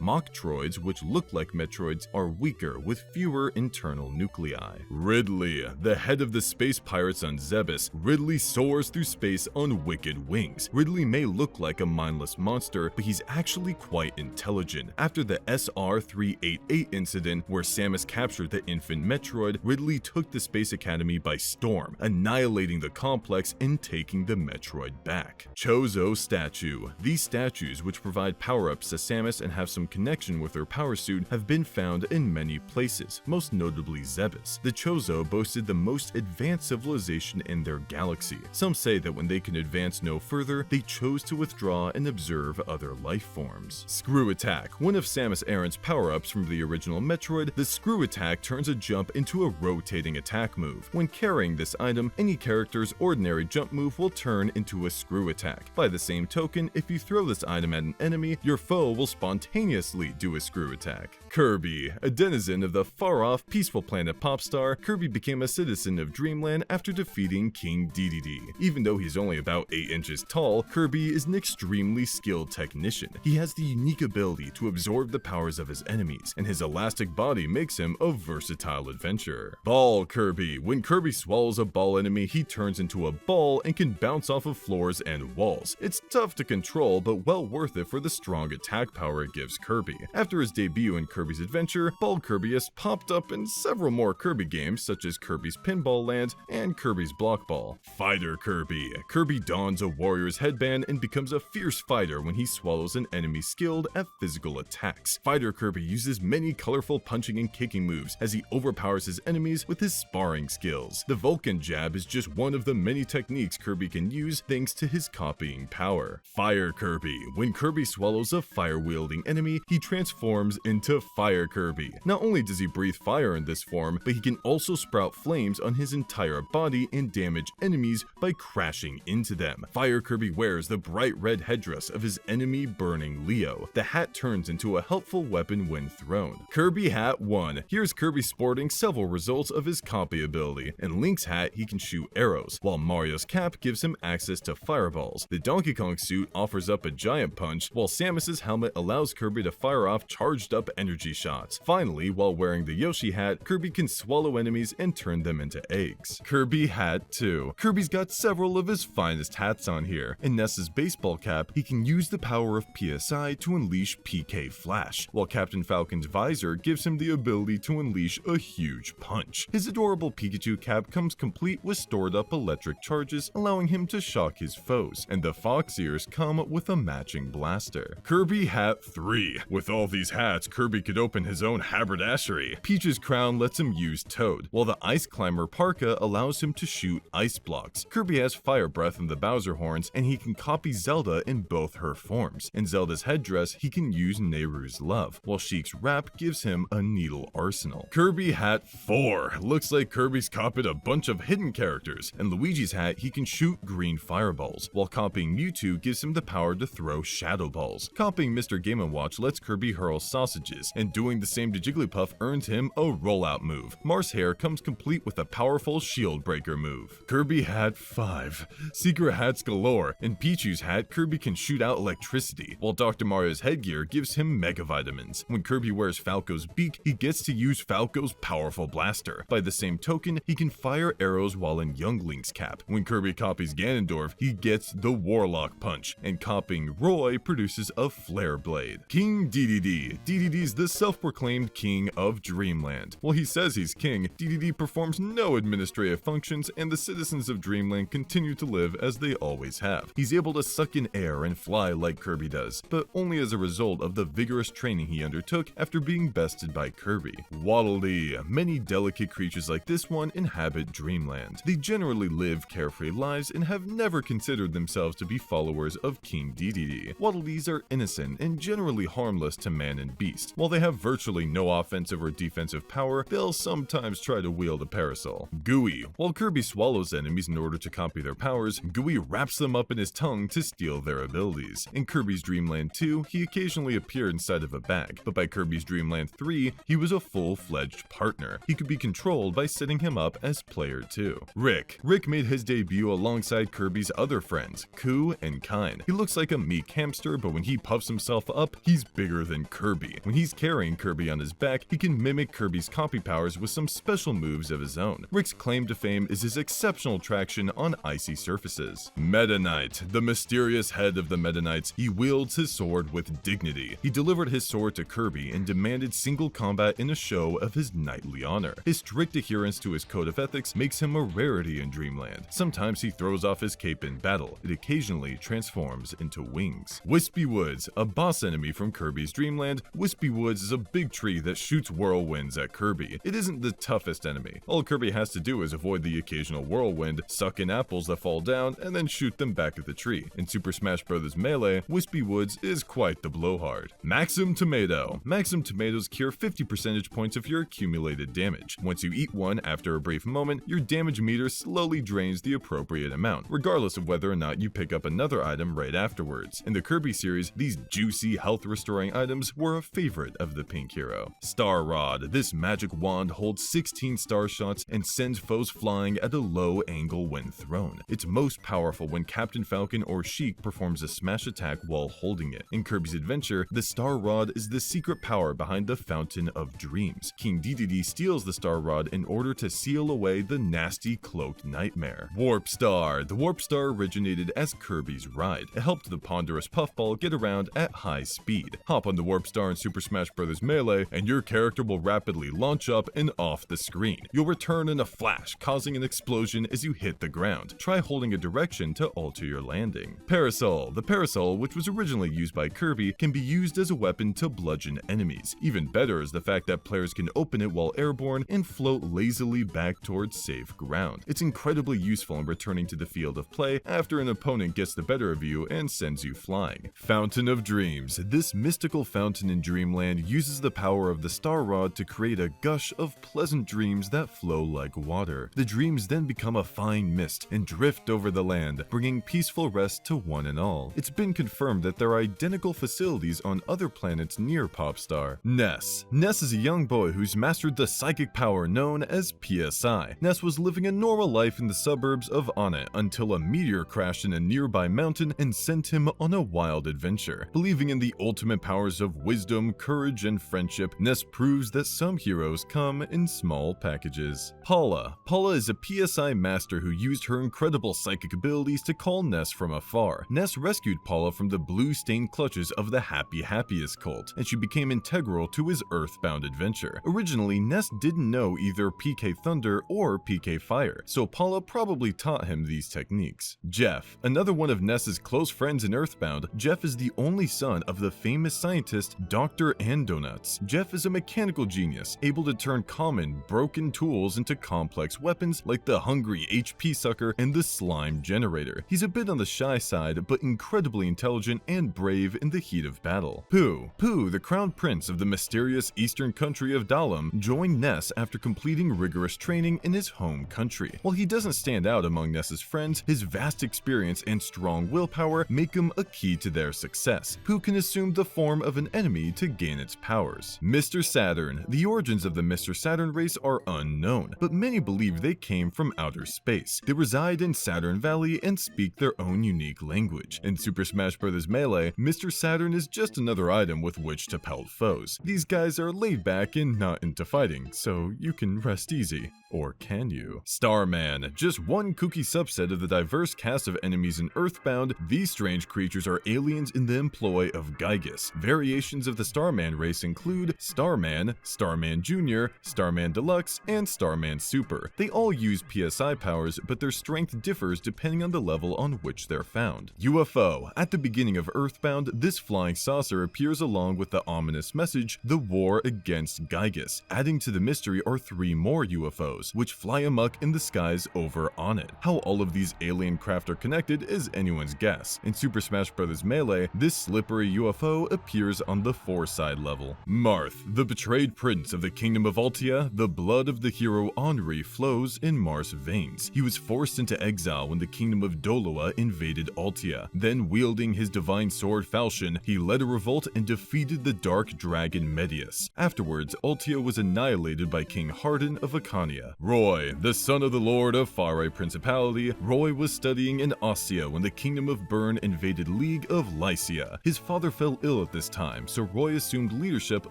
Mach-Troids, which look like Metroids, are weaker with fewer internal nuclei. Ridley, the head of the space pirates on Zebes, Ridley soars through space on wicked wings. Ridley may look like a mindless monster, but he's actually quite intelligent. After the SR-388 incident where Samus captured the infant Metroid, Ridley took the Space Academy by storm, annihilating the complex and taking the Metroid back. Chozo Statue. These statues, which provide power-ups to Samus and have some connection with her power suit, have been found in many places, most notably Zebes. The Chozo boasted the most advanced civilization in their galaxy. Some say that when they can advance no further, they chose to withdraw and observe other life forms. Screw Attack. One of Samus Aran's power-ups from the original Metroid, the Screw Attack turns a jump into a rotating attack move. When carrying this item, any character's ordinary jump move will turn into a Screw Attack. By the same token, if you throw this item at an enemy, your foe will spontaneously do a Screw Attack. Kirby. A denizen of the far-off, peaceful planet Popstar, Kirby became a citizen of Dreamland after defeating King Dedede. Even though he's only about 8 inches tall, Kirby is an extremely skilled technician. He has the unique ability to absorb the powers of his enemies, and his elastic body makes him a versatile adventurer. Ball Kirby. When Kirby swallows a ball enemy, he turns into a ball and can bounce off of floors and walls. It's tough to control, but well worth it for the strong attack power it gives Kirby. After his debut in Kirby's Adventure, Ball Kirby has popped up in several more Kirby games such as Kirby's Pinball Land and Kirby's Block Ball. Fighter Kirby. Kirby dons a warrior's headband and becomes a fierce fighter when he swallows an enemy skilled at physical attacks. Fighter Kirby uses many colorful punching and kicking moves as he overpowers his enemies with his sparring skills. The Vulcan jab is just one of the many techniques Kirby can use thanks to his copying power. Fire Kirby. When Kirby swallows a fire-wielding enemy, he transforms into Fire Kirby. Not only does he breathe fire in this form, but he can also sprout flames on his entire body and damage enemies by crashing into them. Fire Kirby wears the bright red headdress of his enemy Burning Leo. The hat turns into a helpful weapon when thrown. Kirby Hat 1. Here's Kirby sporting several results of his copy ability. In Link's hat, he can shoot arrows, while Mario's cap gives him access to fireballs. The Donkey Kong suit offers up a giant punch, while Samus's helmet allows Kirby to fire off charged up energy shots. Finally, while wearing the Yoshi hat, Kirby can swallow enemies and turn them into eggs. Kirby Hat 2. Kirby's got several of his finest hats on here. In Ness's baseball cap, he can use the power of PSI to unleash PK Flash, while Captain Falcon's visor gives him the ability to unleash a huge punch. His adorable Pikachu cap comes complete with stored up electric charges, allowing him to shock his foes, and the fox ears come with a matching blaster. Kirby Hat 3. With all these hats, Kirby could open his own haberdashery. Peach's crown lets him use Toad, while the Ice Climber parka allows him to shoot ice blocks. Kirby has fire breath in the Bowser horns, and he can copy Zelda in both her forms. In Zelda's headdress, he can use Nehru's love, while Sheik's wrap gives him a needle arsenal. Kirby Hat 4. Looks like Kirby's copied a bunch of hidden characters. In Luigi's hat, he can shoot green fireballs, while copying Mewtwo gives him the power to throw shadow balls. Copying Mr. Game & Watch lets Kirby hurl sausages, and doing the same to Jigglypuff earns him a rollout move. Marth's hair comes complete with a powerful shield breaker move. Kirby hat 5. Secret hats galore. In Pichu's hat, Kirby can shoot out electricity, while Dr. Mario's headgear gives him mega vitamins. When Kirby wears Falco's beak, he gets to use Falco's powerful blaster. By the same token, he can fire arrows while in Young Link's cap. When Kirby copies Ganondorf, he gets the Warlock Punch, and copying Roy produces a Flare Blade. King DDD. DDD's the self-proclaimed king of Dreamland. While he says he's king, DDD performs no administrative functions, and the citizens of Dreamland continue to live as they always have. He's able to suck in air and fly like Kirby does, but only as a result of the vigorous training he undertook after being bested by Kirby. Waddle Dee. Many delicate creatures like this one inhabit Dreamland. They generally live carefree lives and have never considered themselves to be followers of King Dedede. Waddle Dees are innocent and generally harmless to man and beast. While they have virtually no offensive or defensive power, they'll sometimes try to wield a parasol. Gooey. While Kirby swallows enemies in order to copy their powers, Gooey wraps them up in his tongue to steal their abilities. In Kirby's Dreamland 2, he occasionally appeared inside of a bag, but by Kirby's Dreamland 3, he was a full-fledged partner. He could be controlled by setting him up as player 2. Rick. Rick made his debut alongside Kirby's other friends, Ku and Kine. He looks like a meek hamster, but when he puffs himself up, he's bigger than Kirby. When he's carrying Kirby on his back, he can mimic Kirby's copy powers with some special moves of his own. Rick's claim to fame is his exceptional traction on icy surfaces. Meta Knight. The mysterious head of the Meta Knights, he wields his sword with dignity. He delivered his sword to Kirby and demanded single combat in a show of his knightly honor. His strict adherence to his code of ethics makes him a rarity in Dreamland. Sometimes he throws off his cape in battle. It occasionally transforms into wings. Wispy Woods. A boss enemy from Kirby's Dreamland, Wispy Woods is a big tree that shoots whirlwinds at Kirby. It isn't the toughest enemy. All Kirby has to do is avoid the occasional whirlwind, suck in apples that fall down, and then shoot them back at the tree. In Super Smash Bros. Melee, Wispy Woods is quite the blowhard. Maxim Tomato. Maxim Tomatoes cure 50 percentage points of your accumulated damage. Once you eat one after a brief moment, your damage meter slowly drains the appropriate amount, regardless of whether or not you pick up another item right afterwards. In the Kirby series, these juicy, health-restoring items were a favorite of the Pink Hero. Star Rod. This magic wand holds 16 star shots and sends foes flying at a low angle when thrown. It's most powerful when Captain Falcon or Sheik performs a smash attack while holding it. In Kirby's Adventure, the Star Rod is the secret power behind the Fountain of Dreams. King Dedede steals the Star Rod in order to seal away the nasty cloaked nightmare. Warp Star. The Warp Star originated as Kirby's ride. It helped the ponderous puffball get around at high speed. Hop on the Warp Star in Super Smash Bros. Melee, and your character will rapidly launch up and off the screen. You'll return in a flash, causing an explosion as you hit the ground. Try holding a direction to alter your landing. Parasol. The Parasol, which was originally used by Kirby, can be used as a weapon to bludgeon enemies. Even better is the fact that players can open it while airborne and float lazily back towards safe ground. It's incredibly useful in returning to the field of play after an opponent gets the better of you and sends you flying. Fountain of Dreams. This mystical fountain in Dreamland uses the power of the Star Rod to create a gush of pleasant dreams that flow like water. The dreams then become a fine mist and drift over the land, bringing peaceful rest to one and all. It's been confirmed that there are identical facilities on other planets near Popstar. Ness. Ness is a young boy who's mastered the psychic power known as PSI. Ness was living a normal life in the suburbs of Onnet until a meteor crashed in a nearby mountain and sent him on a wild adventure. Believing in the ultimate powers of wisdom, courage, and friendship, Ness proves that some heroes come in small packages. Paula. Paula is a PSI master who used her incredible psychic abilities to call Ness from afar. Ness rescued Paula from the blue-stained clutches of the Happy Happiest cult, and she became integral to his Earthbound adventure. Originally, Ness didn't know either PK Thunder or PK Fire, so Paula probably taught him these techniques. Jeff. Another one of Ness's close friends in Earthbound, Jeff is the only son of the famous scientist Dr. Andonuts. Jeff is a mechanical genius, able to turn common, broken tools into complex weapons like the Hungry HP Sucker and the Slime Generator. He's a bit on the shy side, but incredibly intelligent and brave in the heat of battle. Pooh. Pooh, the crown prince of the mysterious eastern country of Dalam, joined Ness after completing rigorous training in his home country. While he doesn't stand out among Ness's friends, his vast experience and strong willpower make him a key to their success. Pooh can assume the form of an enemy to gain its powers. Mr. Saturn. The origins of the Mr. Saturn race are unknown, but many believe believe they came from outer space. They reside in Saturn Valley and speak their own unique language. In Super Smash Bros. Melee, Mr. Saturn is just another item with which to pelt foes. These guys are laid back and not into fighting, so you can rest easy. Or can you? Starman, just one kooky subset of the diverse cast of enemies in Earthbound, these strange creatures are aliens in the employ of Gygus. Variations of the Starman race include Starman, Starman Jr., Starman Deluxe, and Starman Super. They all use PSI powers, but their strength differs depending on the level on which they're found. UFO. At the beginning of Earthbound, this flying saucer appears along with the ominous message, "The War Against Gygus." Adding to the mystery are 3 more UFOs, which fly amok in the skies over on it. How all of these alien craft are connected is anyone's guess. In Super Smash Bros. Melee, this slippery UFO appears on the 4-side level. Marth, the betrayed prince of the kingdom of Altia, the blood of the hero Henri flows in Marth's veins. He was forced into exile when the kingdom of Doloa invaded Altia. Then, wielding his divine sword Falcon, he led a revolt and defeated the dark dragon Medius. Afterwards, Altia was annihilated by King Hardin of Acania. Roy, the son of the lord of Farai Principality, Roy was studying in Ostia when the kingdom of Bern invaded League of Lycia. His father fell ill at this time, so Roy assumed leadership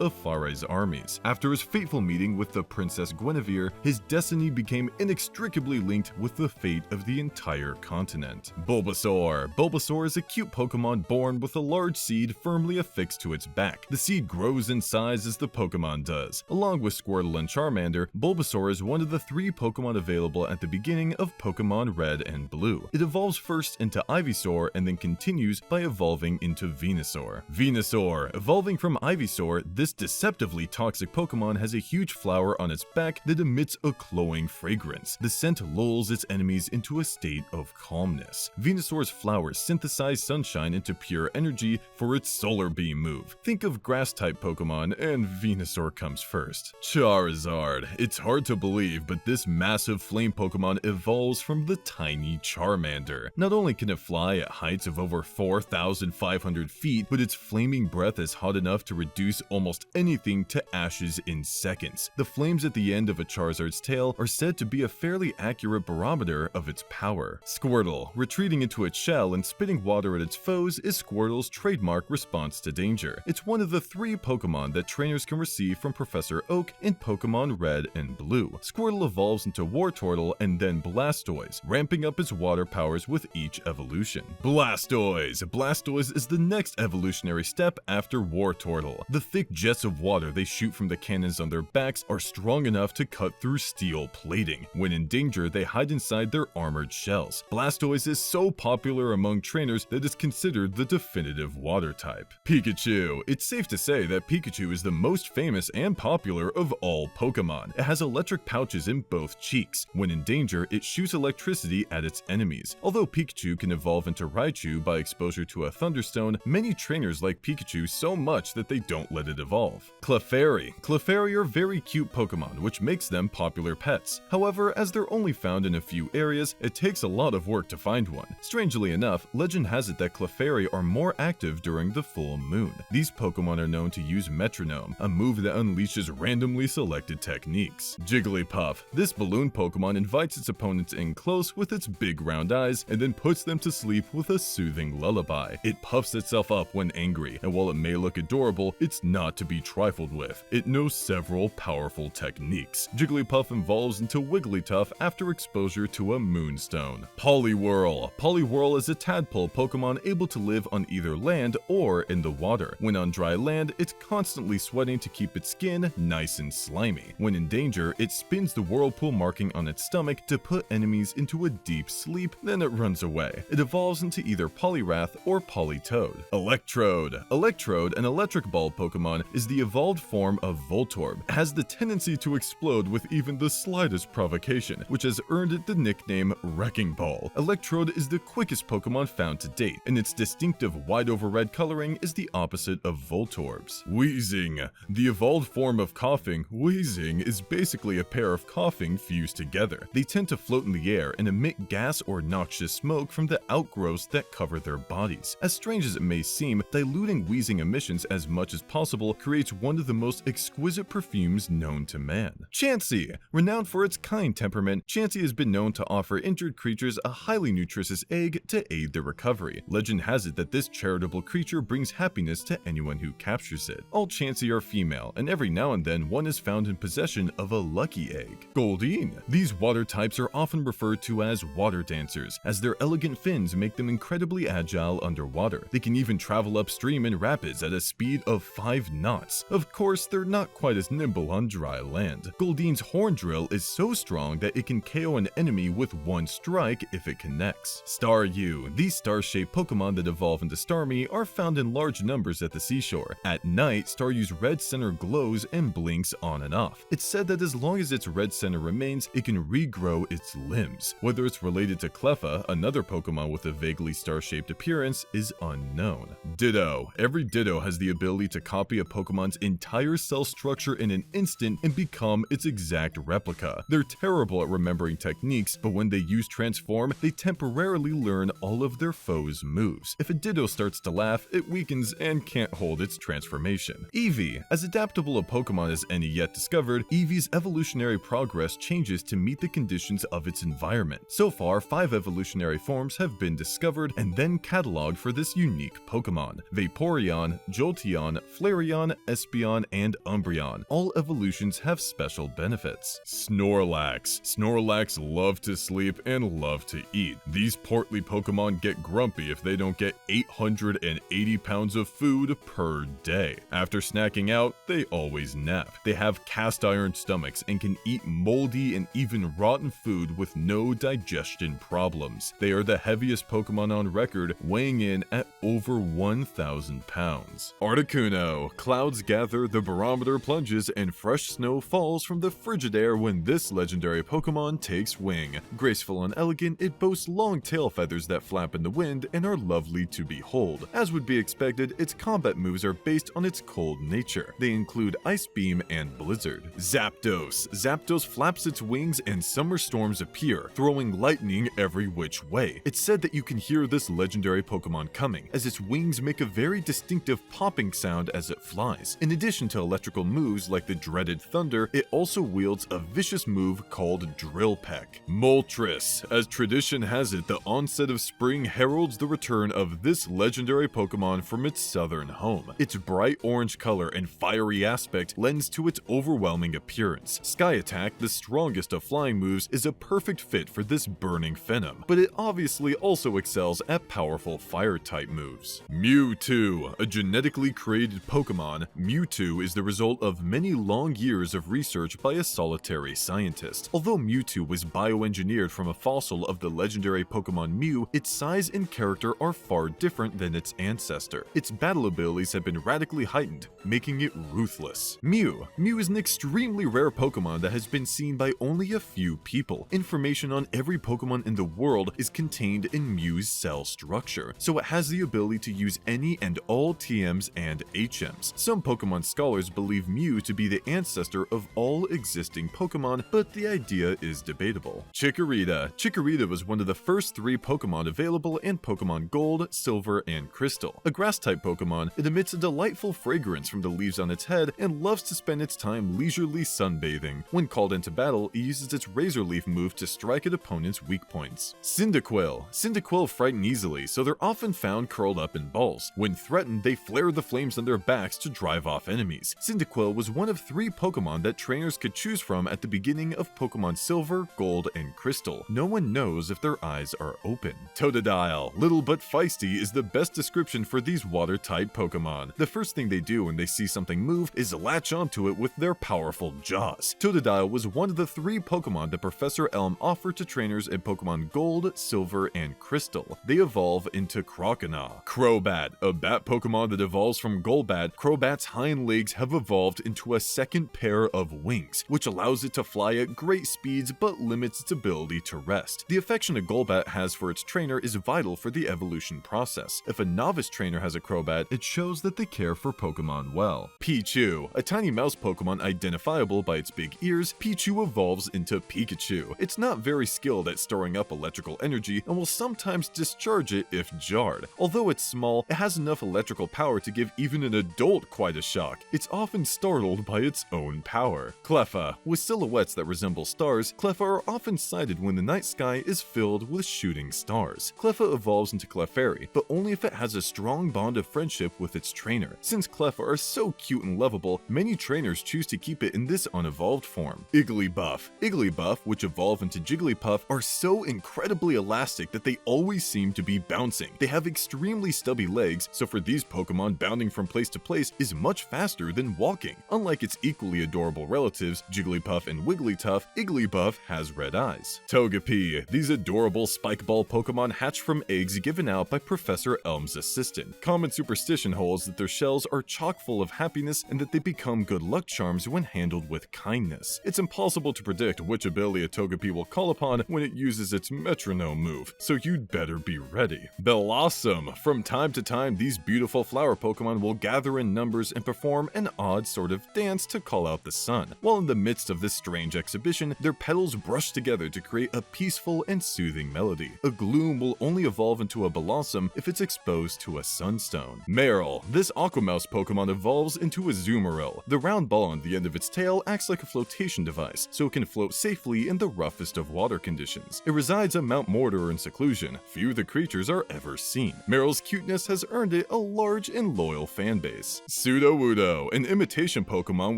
of Farai's armies. After his fateful meeting with the Princess Guinevere, his destiny became inextricably linked with the fate of the entire continent. Bulbasaur. Bulbasaur is a cute Pokemon born with a large seed firmly affixed to its back. The seed grows in size as the Pokemon does. Along with Squirtle and Charmander, Bulbasaur is one of the 3 Pokemon available at the beginning of Pokemon Red and Blue. It evolves first into Ivysaur and then continues by evolving into Venusaur. Venusaur. Evolving from Ivysaur, this deceptively toxic Pokemon has a huge flower on its back that emits a cloying fragrance. The scent lulls its enemies into a state of calmness. Venusaur's flowers synthesize sunshine into pure energy for its solar beam move. Think of grass-type Pokemon, and Venusaur comes first. Charizard. It's hard to believe, but this massive flame Pokemon evolves from the tiny Charmander. Not only can it fly at heights of over 4,500 feet, but its flaming breath is hot enough to reduce almost anything to ashes in seconds. The flames at the end of a Charizard's tail are said to be a fairly accurate barometer of its power. Squirtle. Retreating into its shell and spitting water at its foes is Squirtle's trademark response to danger. It's one of the 3 Pokemon that trainers can receive from Professor Oak in Pokemon Red and Blue. Squirtle evolves into Wartortle and then Blastoise, ramping up its water powers with each evolution. Blastoise. Blastoise is the next evolutionary step after Wartortle. The thick jets of water they shoot from the cannons on their backs are strong enough to cut through steel plating. When in danger, they hide inside their armored shells. Blastoise is so popular among trainers that it's considered the definitive water type. Pikachu. It's safe to say that Pikachu is the most famous and popular of all Pokemon. It has electric pouches in both cheeks. When in danger, it shoots electricity at its enemies. Although Pikachu can evolve into Raichu by exposure to a Thunderstone, many trainers like Pikachu so much that they don't let it evolve. Clefairy. Clefairy are very cute Pokemon, which makes them popular pets. However, as they're only found in a few areas, it takes a lot of work to find one. Strangely enough, legend has it that Clefairy are more active during the full moon. These Pokemon are known to use Metronome, a move that unleashes randomly selected techniques. Jigglypuff. This balloon Pokemon invites its opponents in close with its big round eyes and then puts them to sleep with a soothing lullaby. It puffs itself up when angry, and while it may look adorable, it's not to be trifled with. It knows several powerful techniques. Jigglypuff evolves into Wigglytuff after exposure to a Moonstone. Poliwhirl. Poliwhirl is a tadpole Pokemon able to live on either land or in the water. When on dry land, it's constantly sweating to keep its skin nice and slimy. When in danger, it spins the whirlpool marking on its stomach to put enemies into a deep sleep, then it runs away. It evolves into either Poliwrath or Politoed. Electrode. Electrode, an electric ball Pokemon, is the evolved form of Voltorb. It has the tendency to explode with even the slightest provocation, which has earned it the nickname Wrecking Ball. Electrode is the quickest Pokemon found to date, and its distinctive white over red coloring is the opposite of Voltorb's. Wheezing. The evolved form of coughing, wheezing, is basically a pair of coughing fused together. They tend to float in the air and emit gas or noxious smoke from the outgrowths that cover their bodies. As strange as it may seem, diluting wheezing emissions as much as possible creates one of the most exquisite perfumes known to man. Chansey. Renowned for for its kind temperament, Chansey has been known to offer injured creatures a highly nutritious egg to aid their recovery. Legend has it that this charitable creature brings happiness to anyone who captures it. All Chansey are female, and every now and then one is found in possession of a lucky egg. Goldeen. These water types are often referred to as water dancers, as their elegant fins make them incredibly agile underwater. They can even travel upstream in rapids at a speed of 5 knots. Of course, they're not quite as nimble on dry land. Goldeen's horn drill is so strong that it can KO an enemy with one strike if it connects. Staryu. These star-shaped Pokemon that evolve into Starmie are found in large numbers at the seashore. At night, Staryu's red center glows and blinks on and off. It's said that as long as its red center remains, it can regrow its limbs. Whether it's related to Cleffa, another Pokemon with a vaguely star-shaped appearance, is unknown. Ditto. Every Ditto has the ability to copy a Pokemon's entire cell structure in an instant and become its exact replica. They're terrible at remembering techniques, but when they use Transform, they temporarily learn all of their foes' moves. If a Ditto starts to laugh, it weakens and can't hold its transformation. Eevee. As adaptable a Pokemon as any yet discovered, Eevee's evolutionary progress changes to meet the conditions of its environment. So far, 5 evolutionary forms have been discovered and then cataloged for this unique Pokemon: Vaporeon, Jolteon, Flareon, Espeon, and Umbreon. All evolutions have special benefits. Snorlax. Snorlax love to sleep and love to eat. These portly Pokemon get grumpy if they don't get 880 pounds of food per day. After snacking out, they always nap. They have cast iron stomachs and can eat moldy and even rotten food with no digestion problems. They are the heaviest Pokemon on record, weighing in at over 1,000 pounds. Articuno. Clouds gather, the barometer plunges, and fresh snow falls from the frigid air when this legendary Pokemon takes wing. Graceful and elegant, it boasts long tail feathers that flap in the wind and are lovely to behold. As would be expected, its combat moves are based on its cold nature. They include Ice Beam and Blizzard. Zapdos. Zapdos flaps its wings and summer storms appear, throwing lightning every which way. It's said that you can hear this legendary Pokemon coming, as its wings make a very distinctive popping sound as it flies. In addition to electrical moves like the dreaded Thunder, it also wields a vicious move called Drill Peck. Moltres. As tradition has it, the onset of spring heralds the return of this legendary Pokemon from its southern home. Its bright orange color and fiery aspect lends to its overwhelming appearance. Sky Attack, the strongest of flying moves, is a perfect fit for this burning Venom, but it obviously also excels at powerful fire-type moves. Mewtwo. A genetically created Pokemon, Mewtwo is the result of many long years of research by a solitary scientist. Although Mewtwo was bioengineered from a fossil of the legendary Pokemon Mew, its size and character are far different than its ancestor. Its battle abilities have been radically heightened, making it ruthless. Mew. Mew is an extremely rare Pokemon that has been seen by only a few people. Information on every Pokemon in the world is contained in Mew's cell structure, so it has the ability to use any and all TMs and HMs. Some Pokemon scholars believe Mew to be the ancestor of all existing Pokemon, but the idea is debatable. Chikorita. Chikorita was one of the first 3 Pokemon available in Pokemon Gold, Silver, and Crystal. A grass-type Pokemon, it emits a delightful fragrance from the leaves on its head and loves to spend its time leisurely sunbathing. When called into battle, it uses its Razor Leaf move to strike at opponents' weak points. Cyndaquil. Cyndaquil frighten easily, so they're often found curled up in balls. When threatened, they flare the flames on their backs to drive off enemies. Cyndaquil was one of 3 Pokemon that trainers could choose from at the beginning of Pokemon Silver, Gold, and Crystal. No one knows if their eyes are open. Totodile. Little but feisty is the best description for these water-type Pokemon. The first thing they do when they see something move is latch onto it with their powerful jaws. Totodile was one of the 3 Pokemon that Professor Elm offered to trainers in Pokemon Gold, Silver, and Crystal. They evolve into Croconaw. Crobat. A bat Pokemon that evolves from Golbat, Crobat's hind legs have evolved into a second pair of wings, which allows it to fly at great speeds but limits its ability to rest. The affection a Golbat has for its trainer is vital for the evolution process. If a novice trainer has a Crobat, it shows that they care for Pokemon well. Pichu. A tiny mouse Pokemon identifiable by its big ears, Pichu evolves into Pikachu. It's not very skilled at storing up electrical energy and will sometimes discharge it if jarred. Although it's small, it has enough electrical power to give even an adult quite a shock. It's often startled by its own power. Cleffa. With silhouettes silhouettes that resemble stars, Cleffa are often sighted when the night sky is filled with shooting stars. Cleffa evolves into Clefairy, but only if it has a strong bond of friendship with its trainer. Since Cleffa are so cute and lovable, many trainers choose to keep it in this unevolved form. Igglybuff, which evolve into Jigglypuff, are so incredibly elastic that they always seem to be bouncing. They have extremely stubby legs, so for these Pokemon, bounding from place to place is much faster than walking. Unlike its equally adorable relatives, Jigglypuff and Wigglytuff, Igglybuff has red eyes. Togepi. These adorable spike ball Pokemon hatch from eggs given out by Professor Elm's assistant. Common superstition holds that their shells are chock full of happiness and that they become good luck charms when handled with kindness. It's impossible to predict which ability a Togepi will call upon when it uses its metronome move, so you'd better be ready. Blossom. From time to time, these beautiful flower Pokemon will gather in numbers and perform an odd sort of dance to call out the sun. While in the midst of this strange exhibition, their petals brush together to create a peaceful and soothing melody. A Gloom will only evolve into a Blossom if it's exposed to a sunstone. Marill. This Aquamouse Pokemon evolves into a Azumarill. The round ball on the end of its tail acts like a flotation device, so it can float safely in the roughest of water conditions. It resides on Mount Mortar in seclusion. Few of the creatures are ever seen. Marill's cuteness has earned it a large and loyal fan base. Sudowoodo. An imitation Pokemon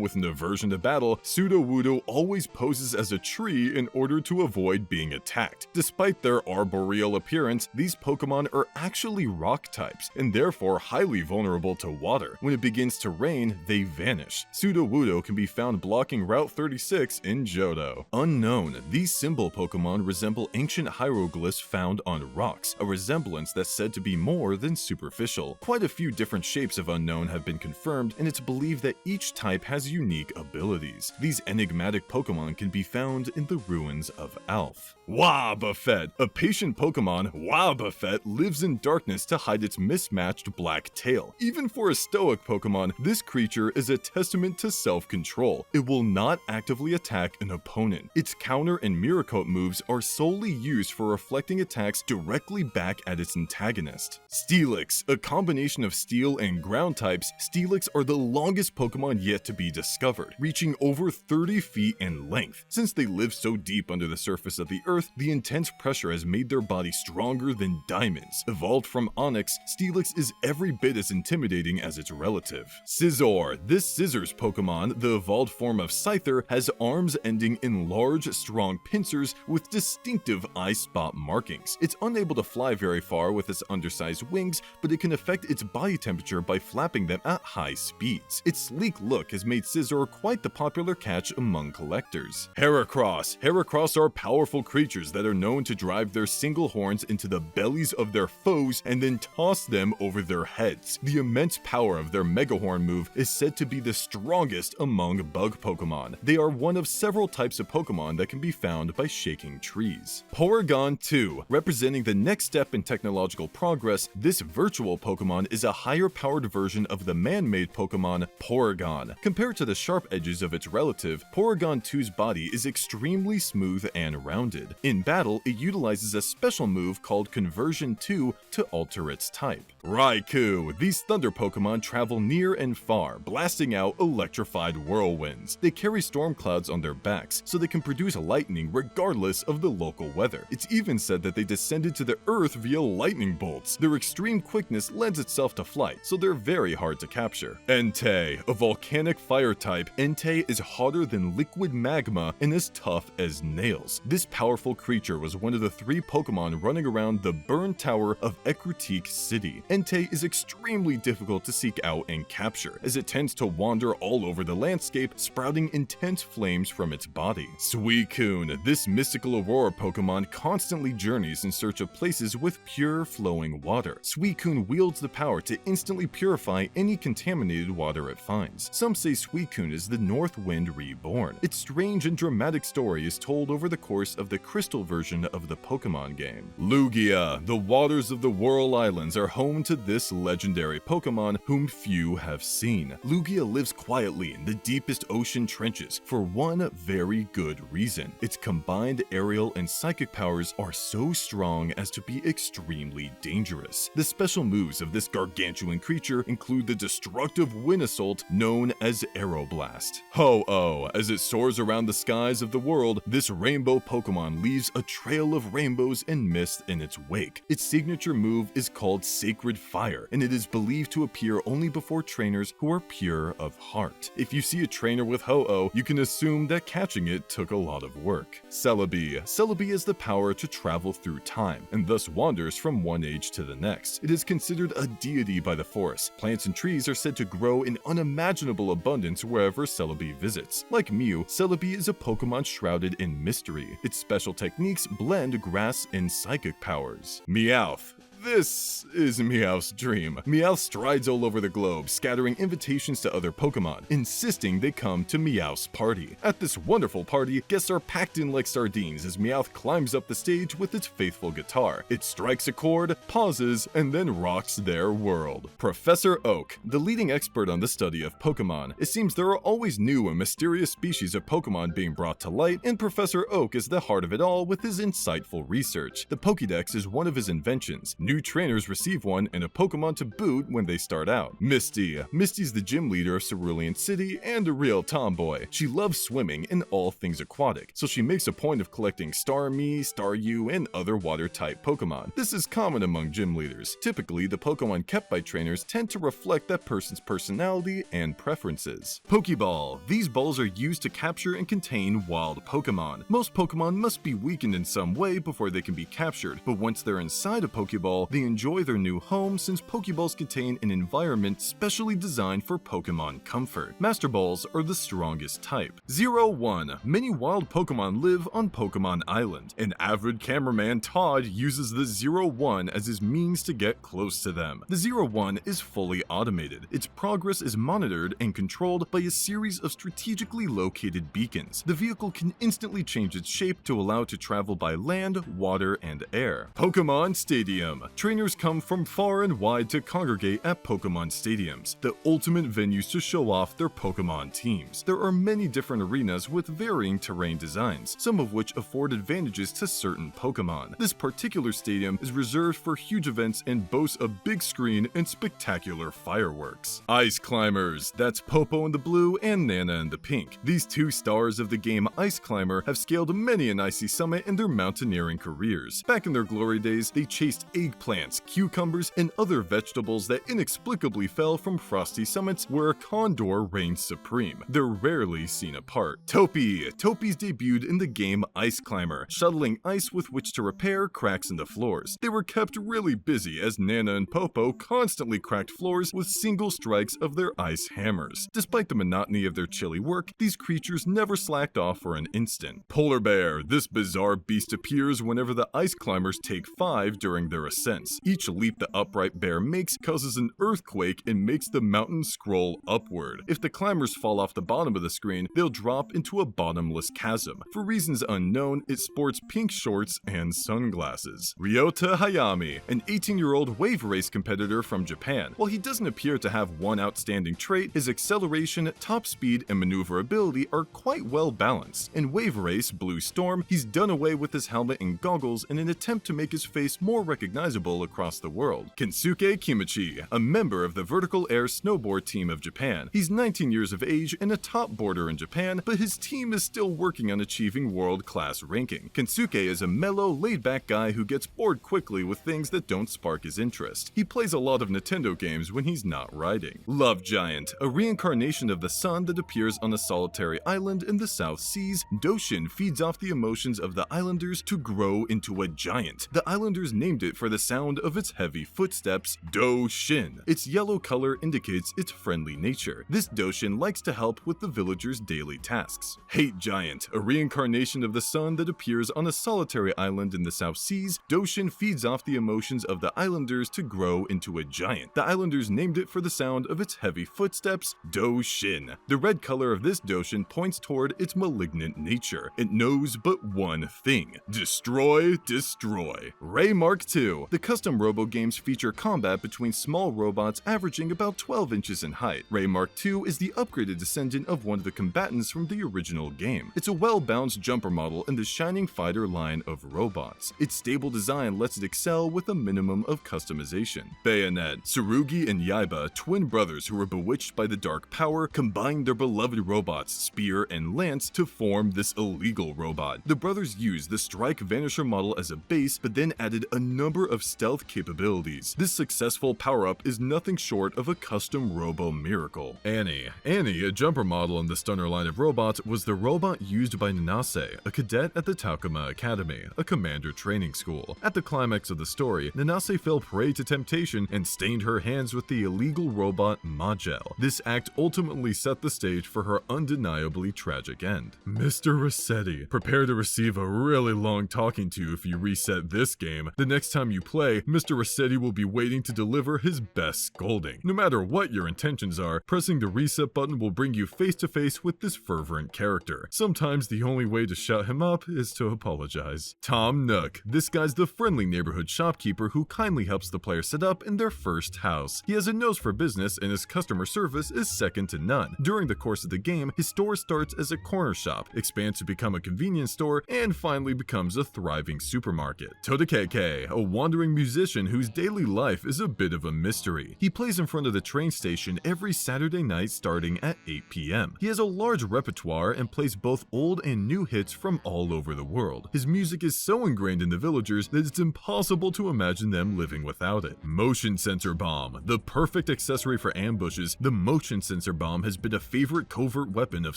with an aversion to battle, Sudowoodo always poses as a tree in order to avoid being attacked. Despite their arboreal appearance, these Pokemon are actually rock types, and therefore highly vulnerable to water. When it begins to rain, they vanish. Sudowoodo can be found blocking Route 36 in Johto. Unknown. These symbol Pokemon resemble ancient hieroglyphs found on rocks, a resemblance that's said to be more than superficial. Quite a few different shapes of Unknown have been confirmed, and it's believed that each type has unique abilities. These enigmatic Pokemon can be found in the ruins of Alph. Wobbuffet. A patient Pokemon, Wobbuffet lives in darkness to hide its mismatched black tail. Even for a stoic Pokemon, this creature is a testament to self-control. It will not actively attack an opponent. Its counter and mirror coat moves are solely used for reflecting attacks directly back at its antagonist. Steelix. A combination of steel and ground types, Steelix are the longest Pokemon yet to be discovered, reaching over 30 feet in length. Since they live so deep under the surface of the earth, the intense pressure has made their body stronger than diamonds. Evolved from Onyx, Steelix is every bit as intimidating as its relative. Scizor. This Scissors Pokemon, the evolved form of Scyther, has arms ending in large, strong pincers with distinctive eye spot markings. It's unable to fly very far with its undersized wings, but it can affect its body temperature by flapping them at high speeds. Its sleek look has made Scizor quite the popular catch among collectors. Heracross. Heracross are powerful creatures that are known to drive their single horns into the bellies of their foes and then toss them over their heads. The immense power of their Mega Horn move is said to be the strongest among bug Pokemon. They are one of several types of Pokemon that can be found by shaking trees. Porygon 2. Representing the next step in technological progress, this virtual Pokemon is a higher powered version of the man-made Pokemon Porygon. Compared to the sharp edges of its relative, Porygon 2's body is extremely smooth and rounded. In battle, it utilizes a special move called Conversion 2 to alter its type. Raikou. These thunder Pokemon travel near and far, blasting out electrified whirlwinds. They carry storm clouds on their backs, so they can produce lightning regardless of the local weather. It's even said that they descended to the earth via lightning bolts. Their extreme quickness lends itself to flight, so they're very hard to capture. Entei. A volcanic fire type, Entei is hotter than liquid magma and as tough as nails. This powerful creature was one of the 3 Pokemon running around the Burn Tower of Ecruteak City. Entei is extremely difficult to seek out and capture, as it tends to wander all over the landscape, sprouting intense flames from its body. Suicune. This mystical Aurora Pokemon constantly journeys in search of places with pure flowing water. Suicune wields the power to instantly purify any contaminated water it finds. Some say Suicune is the North Wind reborn. Its strange and dramatic story is told over the course of the Crystal version of the Pokemon game. Lugia. The waters of the Whirl Islands are home home to this legendary Pokemon whom few have seen. Lugia lives quietly in the deepest ocean trenches for one very good reason. Its combined aerial and psychic powers are so strong as to be extremely dangerous. The special moves of this gargantuan creature include the destructive wind assault known as Aeroblast. Ho-Oh! As it soars around the skies of the world, this rainbow Pokemon leaves a trail of rainbows and mist in its wake. Its signature move is called Sacred Fire, and it is believed to appear only before trainers who are pure of heart. If you see a trainer with Ho-Oh, you can assume that catching it took a lot of work. Celebi. Celebi has the power to travel through time, and thus wanders from one age to the next. It is considered a deity by the forest. Plants and trees are said to grow in unimaginable abundance wherever Celebi visits. Like Mew, Celebi is a Pokemon shrouded in mystery. Its special techniques blend grass and psychic powers. Meowth. This is Meowth's dream. Meowth strides all over the globe, scattering invitations to other Pokemon, insisting they come to Meowth's party. At this wonderful party, guests are packed in like sardines as Meowth climbs up the stage with its faithful guitar. It strikes a chord, pauses, and then rocks their world. Professor Oak, the leading expert on the study of Pokemon. It seems there are always new and mysterious species of Pokemon being brought to light, and Professor Oak is the heart of it all with his insightful research. The Pokédex is one of his inventions. New trainers receive one and a Pokemon to boot when they start out. Misty. Misty's the gym leader of Cerulean City and a real tomboy. She loves swimming and all things aquatic, so she makes a point of collecting Starmie, Staryu, and other water-type Pokemon. This is common among gym leaders. Typically, the Pokemon kept by trainers tend to reflect that person's personality and preferences. Pokeball. These balls are used to capture and contain wild Pokemon. Most Pokemon must be weakened in some way before they can be captured, but once they're inside a Pokeball, they enjoy their new home since Pokeballs contain an environment specially designed for Pokemon comfort. Master Balls are the strongest type. 0-1. Many wild Pokemon live on Pokemon Island. An avid cameraman, Todd, uses the 0-1 as his means to get close to them. The 0-1 is fully automated. Its progress is monitored and controlled by a series of strategically located beacons. The vehicle can instantly change its shape to allow it to travel by land, water, and air. Pokemon Stadium. Trainers come from far and wide to congregate at Pokemon stadiums, the ultimate venues to show off their Pokemon teams. There are many different arenas with varying terrain designs, some of which afford advantages to certain Pokemon. This particular stadium is reserved for huge events and boasts a big screen and spectacular fireworks. Ice Climbers. That's Popo in the blue and Nana in the pink. These two stars of the game Ice Climber have scaled many an icy summit in their mountaineering careers. Back in their glory days, they chased eggplants, cucumbers, and other vegetables that inexplicably fell from frosty summits where a condor reigned supreme. They're rarely seen apart. Topi. Topi's debuted in the game Ice Climber, shuttling ice with which to repair cracks in the floors. They were kept really busy as Nana and Popo constantly cracked floors with single strikes of their ice hammers. Despite the monotony of their chilly work, these creatures never slacked off for an instant. Polar Bear. This bizarre beast appears whenever the ice climbers take 5 during their ascents. Each leap the upright bear makes causes an earthquake and makes the mountain scroll upward. If the climbers fall off the bottom of the screen, they'll drop into a bottomless chasm. For reasons unknown, it sports pink shorts and sunglasses. Ryota Hayami, an 18-year-old wave race competitor from Japan. While he doesn't appear to have one outstanding trait, his acceleration, top speed, and maneuverability are quite well balanced. In Wave Race Blue Storm, he's done away with his helmet and goggles in an attempt to make his face more recognizable across the world. Kensuke Kimichi, a member of the vertical air snowboard team of Japan. He's 19 years of age and a top boarder in Japan, but his team is still working on achieving world-class ranking. Kensuke is a mellow, laid-back guy who gets bored quickly with things that don't spark his interest. He plays a lot of Nintendo games when he's not riding. Love Giant, a reincarnation of the sun that appears on a solitary island in the South Seas, Doshin feeds off the emotions of the islanders to grow into a giant. The islanders named it for the sound of its heavy footsteps, Doshin. Its yellow color indicates its friendly nature. This Doshin likes to help with the villagers' daily tasks. Hate Giant, a reincarnation of the sun that appears on a solitary island in the South Seas, Doshin feeds off the emotions of the islanders to grow into a giant. The islanders named it for the sound of its heavy footsteps, Doshin. The red color of this Doshin points toward its malignant nature. It knows but one thing: destroy, destroy. Ray Mark II, The custom Robo games feature combat between small robots averaging about 12 inches in height. Ray Mark II is the upgraded descendant of one of the combatants from the original game. It's a well-balanced jumper model in the Shining Fighter line of robots. Its stable design lets it excel with a minimum of customization. Bayonet. Tsurugi and Yaiba, twin brothers who were bewitched by the dark power, combined their beloved robots, Spear and Lance, to form this illegal robot. The brothers used the Strike Vanisher model as a base, but then added a number of stealth capabilities. This successful power-up is nothing short of a custom Robo miracle. Annie, a jumper model in the Stunner line of robots, was the robot used by Nanase, a cadet at the Takuma Academy, a commander training school. At the climax of the story, Nanase fell prey to temptation and stained her hands with the illegal robot Magel. This act ultimately set the stage for her undeniably tragic end. Mr. Rossetti, prepare to receive a really long talking to if you reset this game. The next time you play, Mr. Rossetti will be waiting to deliver his best scolding. No matter what your intentions are, pressing the reset button will bring you face to face with this fervent character. Sometimes the only way to shut him up is to apologize. Tom Nook. This guy's the friendly neighborhood shopkeeper who kindly helps the player set up in their first house. He has a nose for business and his customer service is second to none. During the course of the game, his store starts as a corner shop, expands to become a convenience store, and finally becomes a thriving supermarket. Todekeke, a wandering musician whose daily life is a bit of a mystery. He plays in front of the train station every Saturday night starting at 8 p.m. He has a large repertoire and plays both old and new hits from all over the world. His music is so ingrained in the villagers that it's impossible to imagine them living without it. Motion Sensor Bomb. The perfect accessory for ambushes, the Motion Sensor Bomb has been a favorite covert weapon of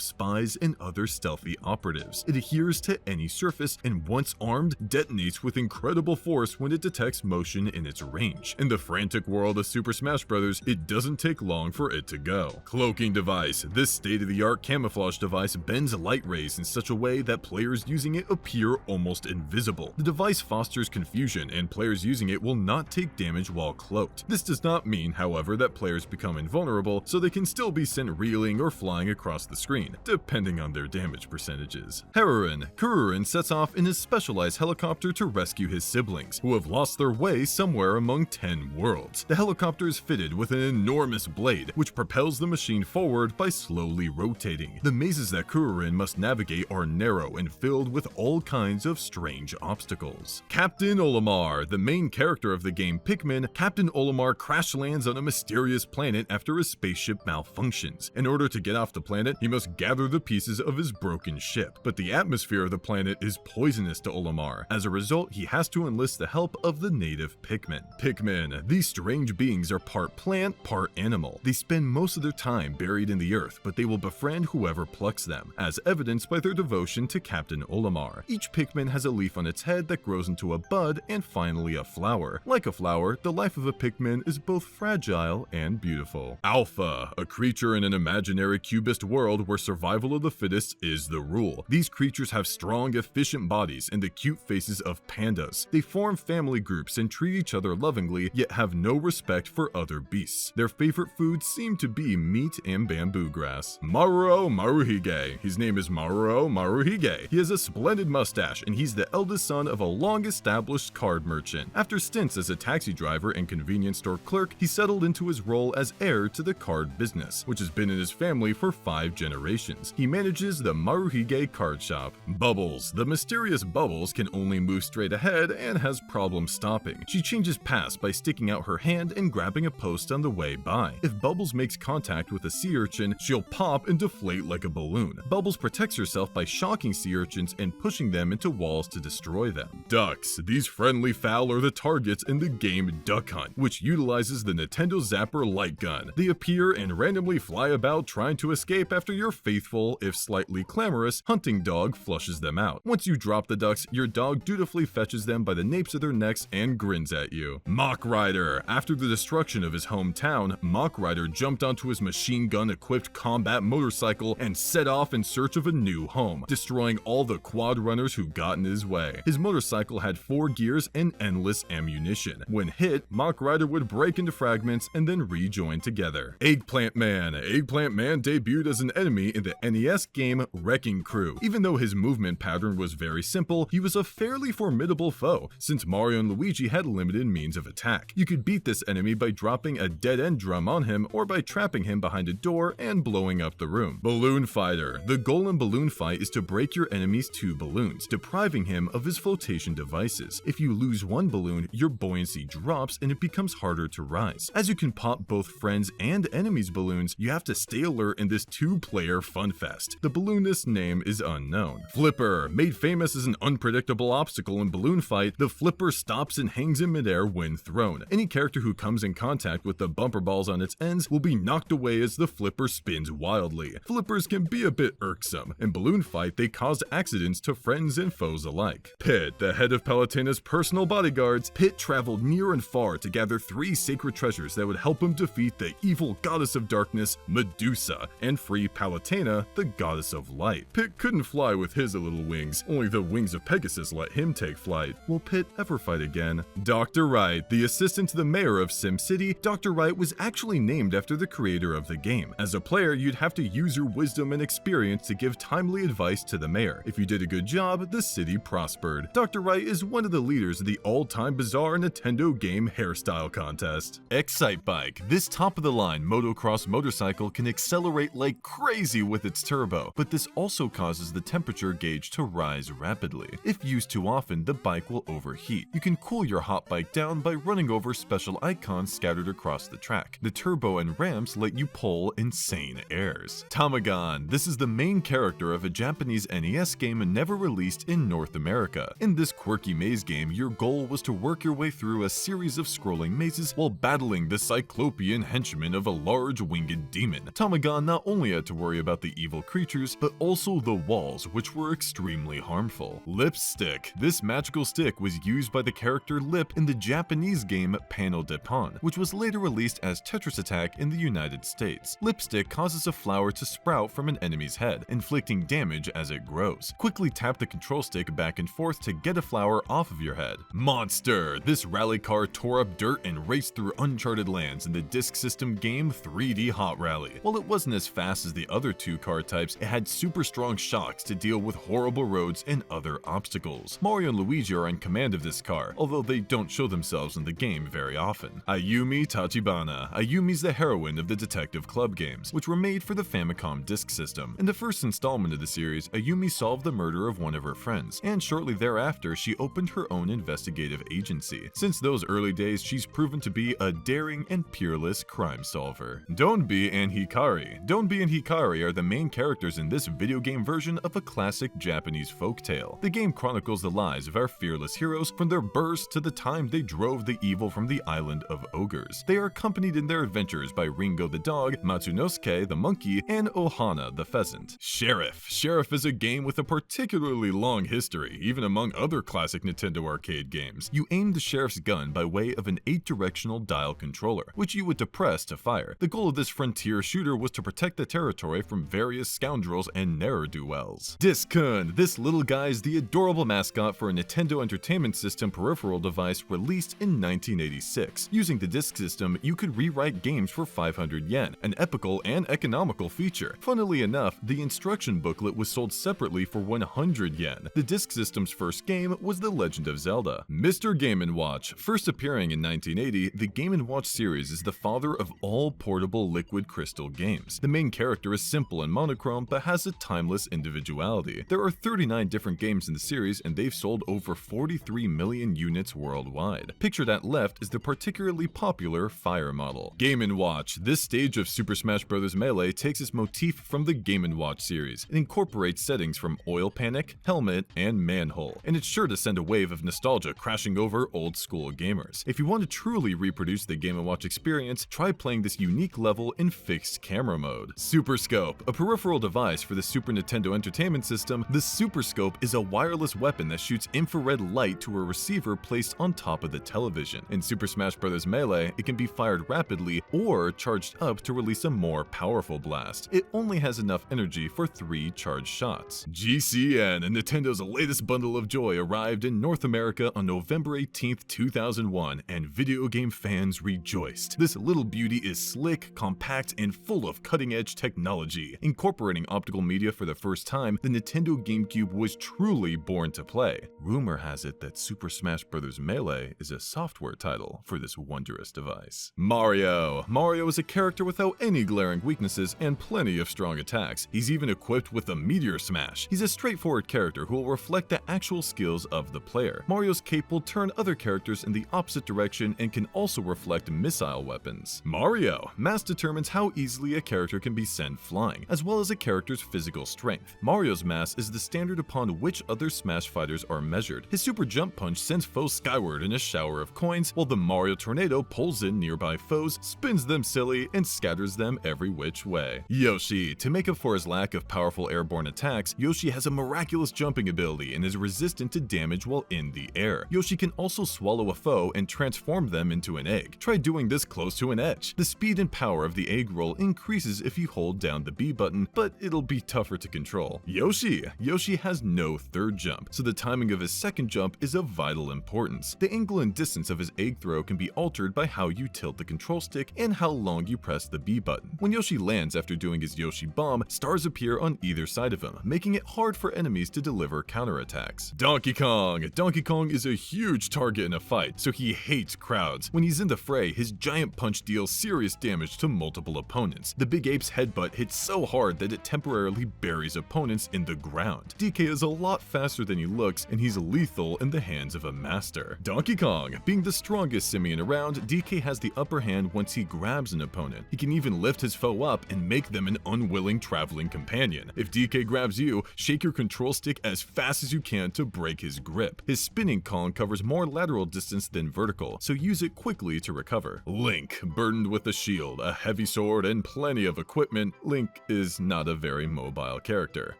spies and other stealthy operatives. It adheres to any surface and once armed, detonates with incredible force when it detects motion in its range. In the frantic world of Super Smash Bros., it doesn't take long for it to go. Cloaking Device. This state-of-the-art camouflage device bends light rays in such a way that players using it appear almost invisible. The device fosters confusion and players using it will not take damage while cloaked. This does not mean, however, that players become invulnerable, so they can still be sent reeling or flying across the screen, depending on their damage percentages. Kururin. Kururin sets off in his specialized helicopter to rescue his siblings, who have lost their way somewhere among 10 worlds. The helicopter is fitted with an enormous blade, which propels the machine forward by slowly rotating. The mazes that Kururin must navigate are narrow and filled with all kinds of strange obstacles. Captain Olimar. The main character of the game Pikmin, Captain Olimar crash lands on a mysterious planet after his spaceship malfunctions. In order to get off the planet, he must gather the pieces of his broken ship, but the atmosphere of the planet is poisonous to Olimar. As a result, he has to enlist the help of the native Pikmin. Pikmin. These strange beings are part plant, part animal. They spend most of their time buried in the earth, but they will befriend whoever plucks them, as evidenced by their devotion to Captain Olimar. Each Pikmin has a leaf on its head that grows into a bud and finally a flower. Like a flower, the life of a Pikmin is both fragile and beautiful. Alpha. A creature in an imaginary cubist world where survival of the fittest is the rule. These creatures have strong, efficient bodies and the cute faces of pandas. They form family groups and treat each other lovingly, yet have no respect for other beasts. Their favorite foods seem to be meat and bamboo grass. Maruo Maruhige. His name is Maruo Maruhige. He has a splendid mustache and he's the eldest son of a long-established card merchant. After stints as a taxi driver and convenience store clerk, he settled into his role as heir to the card business, which has been in his family for 5 generations. He manages the Maruhige card shop. Bubbles. The mysterious Bubbles can only move straight ahead and has problems stopping. She changes paths by sticking out her hand and grabbing a post on the way by. If Bubbles makes contact with a sea urchin, she'll pop and deflate like a balloon. Bubbles protects herself by shocking sea urchins and pushing them into walls to destroy them. Ducks. These friendly fowl are the targets in the game Duck Hunt, which utilizes the Nintendo Zapper light gun. They appear and randomly fly about trying to escape after your faithful, if slightly clamorous, hunting dog flushes them out. Once you drop the ducks, your dog dutifully fetches them by the napes of their necks and grins at you. Mach Rider. After the destruction of his hometown, Mach Rider jumped onto his machine gun-equipped combat motorcycle and set off in search of a new home, destroying all the quad runners who got in his way. His motorcycle had 4 gears and endless ammunition. When hit, Mach Rider would break into fragments and then rejoin together. Eggplant Man. Eggplant Man debuted as an enemy in the NES game Wrecking Crew. Even though his movement pattern was very simple, he was a fairly formidable foe, since Mario and Luigi Luigi had limited means of attack. You could beat this enemy by dropping a dead-end drum on him or by trapping him behind a door and blowing up the room. Balloon Fighter. The goal in Balloon Fight is to break your enemy's 2 balloons, depriving him of his flotation devices. If you lose one balloon, your buoyancy drops and it becomes harder to rise. As you can pop both friends and enemies' balloons, you have to stay alert in this 2-player funfest. The balloonist's name is unknown. Flipper. Made famous as an unpredictable obstacle in Balloon Fight, the flipper stops and hangs in midair when thrown. Any character who comes in contact with the bumper balls on its ends will be knocked away as the flipper spins wildly. Flippers can be a bit irksome. In Balloon Fight, they cause accidents to friends and foes alike. Pit, the head of Palutena's personal bodyguards, Pit traveled near and far to gather 3 sacred treasures that would help him defeat the evil goddess of darkness, Medusa, and free Palutena, the goddess of light. Pit couldn't fly with his little wings, only the wings of Pegasus let him take flight. Will Pit ever fight again? Dr. Wright, the assistant to the mayor of SimCity, Dr. Wright was actually named after the creator of the game. As a player, you'd have to use your wisdom and experience to give timely advice to the mayor. If you did a good job, the city prospered. Dr. Wright is one of the leaders of the all-time bizarre Nintendo game hairstyle contest. Excitebike. This top-of-the-line motocross motorcycle can accelerate like crazy with its turbo, but this also causes the temperature gauge to rise rapidly. If used too often, the bike will overheat. You can cool your hot bike down by running over special icons scattered across the track. The turbo and ramps let you pull insane airs. Tamagon. This is the main character of a Japanese NES game never released in North America. In this quirky maze game, your goal was to work your way through a series of scrolling mazes while battling the cyclopean henchmen of a large winged demon. Tamagon not only had to worry about the evil creatures, but also the walls, which were extremely harmful. Lipstick. This magical stick was used by the character Lip in the Japanese game Panel de Pon, which was later released as Tetris Attack in the United States. Lipstick causes a flower to sprout from an enemy's head, inflicting damage as it grows. Quickly tap the control stick back and forth to get a flower off of your head. Monster. This rally car tore up dirt and raced through uncharted lands in the Disk System game 3D Hot Rally. While it wasn't as fast as the other 2 car types, it had super strong shocks to deal with horrible roads and other obstacles. Mario and Luigi are in command of this car, although they don't show themselves in the game very often. Ayumi Tachibana. Ayumi's the heroine of the Detective Club games, which were made for the Famicom Disk System. In the first installment of the series, Ayumi solved the murder of one of her friends, and shortly thereafter she opened her own investigative agency. Since those early days, she's proven to be a daring and peerless crime solver. Donbi and Hikari. Donbi and Hikari are the main characters in this video game version of a classic Japanese folktale. The game chronicles the lives of our fearless heroes from their birth to the time they drove the evil from the island of ogres. They are accompanied in their adventures by Ringo the dog, Matsunosuke the monkey, and Ohana the pheasant. Sheriff. Sheriff is a game with a particularly long history, even among other classic Nintendo arcade games. You aim the sheriff's gun by way of an 8-directional dial controller, which you would depress to fire. The goal of this frontier shooter was to protect the territory from various scoundrels and ne'er-do-wells. Disc-kun. This little guy is the adorable mascot for a Nintendo Entertainment System peripheral device released in 1986. Using the Disk System, you could rewrite games for 500 yen, an epical and economical feature. Funnily enough, the instruction booklet was sold separately for 100 yen. The Disk System's first game was The Legend of Zelda. Mr. Game & Watch. First appearing in 1980, the Game & Watch series is the father of all portable liquid crystal games. The main character is simple and monochrome, but has a timeless individuality. There are 39 different games in the series, and they've sold over 43 million units worldwide. Pictured at left is the particularly popular Fire model. Game & Watch. This stage of Super Smash Bros. Melee takes its motif from the Game & Watch series. It incorporates settings from Oil Panic, Helmet, and Manhole, and it's sure to send a wave of nostalgia crashing over old-school gamers. If you want to truly reproduce the Game & Watch experience, try playing this unique level in fixed camera mode. Super Scope. A peripheral device for the Super Nintendo Entertainment System, the Super Scope is a wireless weapon that shoots infrared light to a receiver placed on top of the television. In Super Smash Bros. Melee, it can be fired rapidly or charged up to release a more powerful blast. It only has enough energy for 3 charged shots. GCN, and Nintendo's latest bundle of joy, arrived in North America on November 18th, 2001, and video game fans rejoiced. This little beauty is slick, compact, and full of cutting-edge technology. Incorporating optical media for the first time, the Nintendo GameCube was truly born to play. Rumor has it that Super Smash Bros. Bros. Melee is a software title for this wondrous device. Mario! Mario is a character without any glaring weaknesses and plenty of strong attacks. He's even equipped with a Meteor Smash. He's a straightforward character who will reflect the actual skills of the player. Mario's cape will turn other characters in the opposite direction and can also reflect missile weapons. Mario! Mass determines how easily a character can be sent flying, as well as a character's physical strength. Mario's mass is the standard upon which other Smash fighters are measured. His super jump punch sends foes skyward in a shower of coins, while the Mario Tornado pulls in nearby foes, spins them silly, and scatters them every which way. Yoshi. To make up for his lack of powerful airborne attacks, Yoshi has a miraculous jumping ability and is resistant to damage while in the air. Yoshi can also swallow a foe and transform them into an egg. Try doing this close to an edge. The speed and power of the egg roll increases if you hold down the B button, but it'll be tougher to control. Yoshi. Yoshi has no third jump, so the timing of his second jump is of vital importance. The angle and distance of his egg throw can be altered by how you tilt the control stick and how long you press the B button. When Yoshi lands after doing his Yoshi bomb, stars appear on either side of him, making it hard for enemies to deliver counterattacks. Donkey Kong. Donkey Kong is a huge target in a fight, so he hates crowds. When he's in the fray, his giant punch deals serious damage to multiple opponents. The Big Ape's headbutt hits so hard that it temporarily buries opponents in the ground. DK is a lot faster than he looks, and he's lethal in the hands of a master. Donkey Kong. Being the strongest simian around, DK has the upper hand once he grabs an opponent. He can even lift his foe up and make them an unwilling traveling companion. If DK grabs you, shake your control stick as fast as you can to break his grip. His spinning Kong covers more lateral distance than vertical, so use it quickly to recover. Link. Burdened with a shield, a heavy sword, and plenty of equipment, Link is not a very mobile character.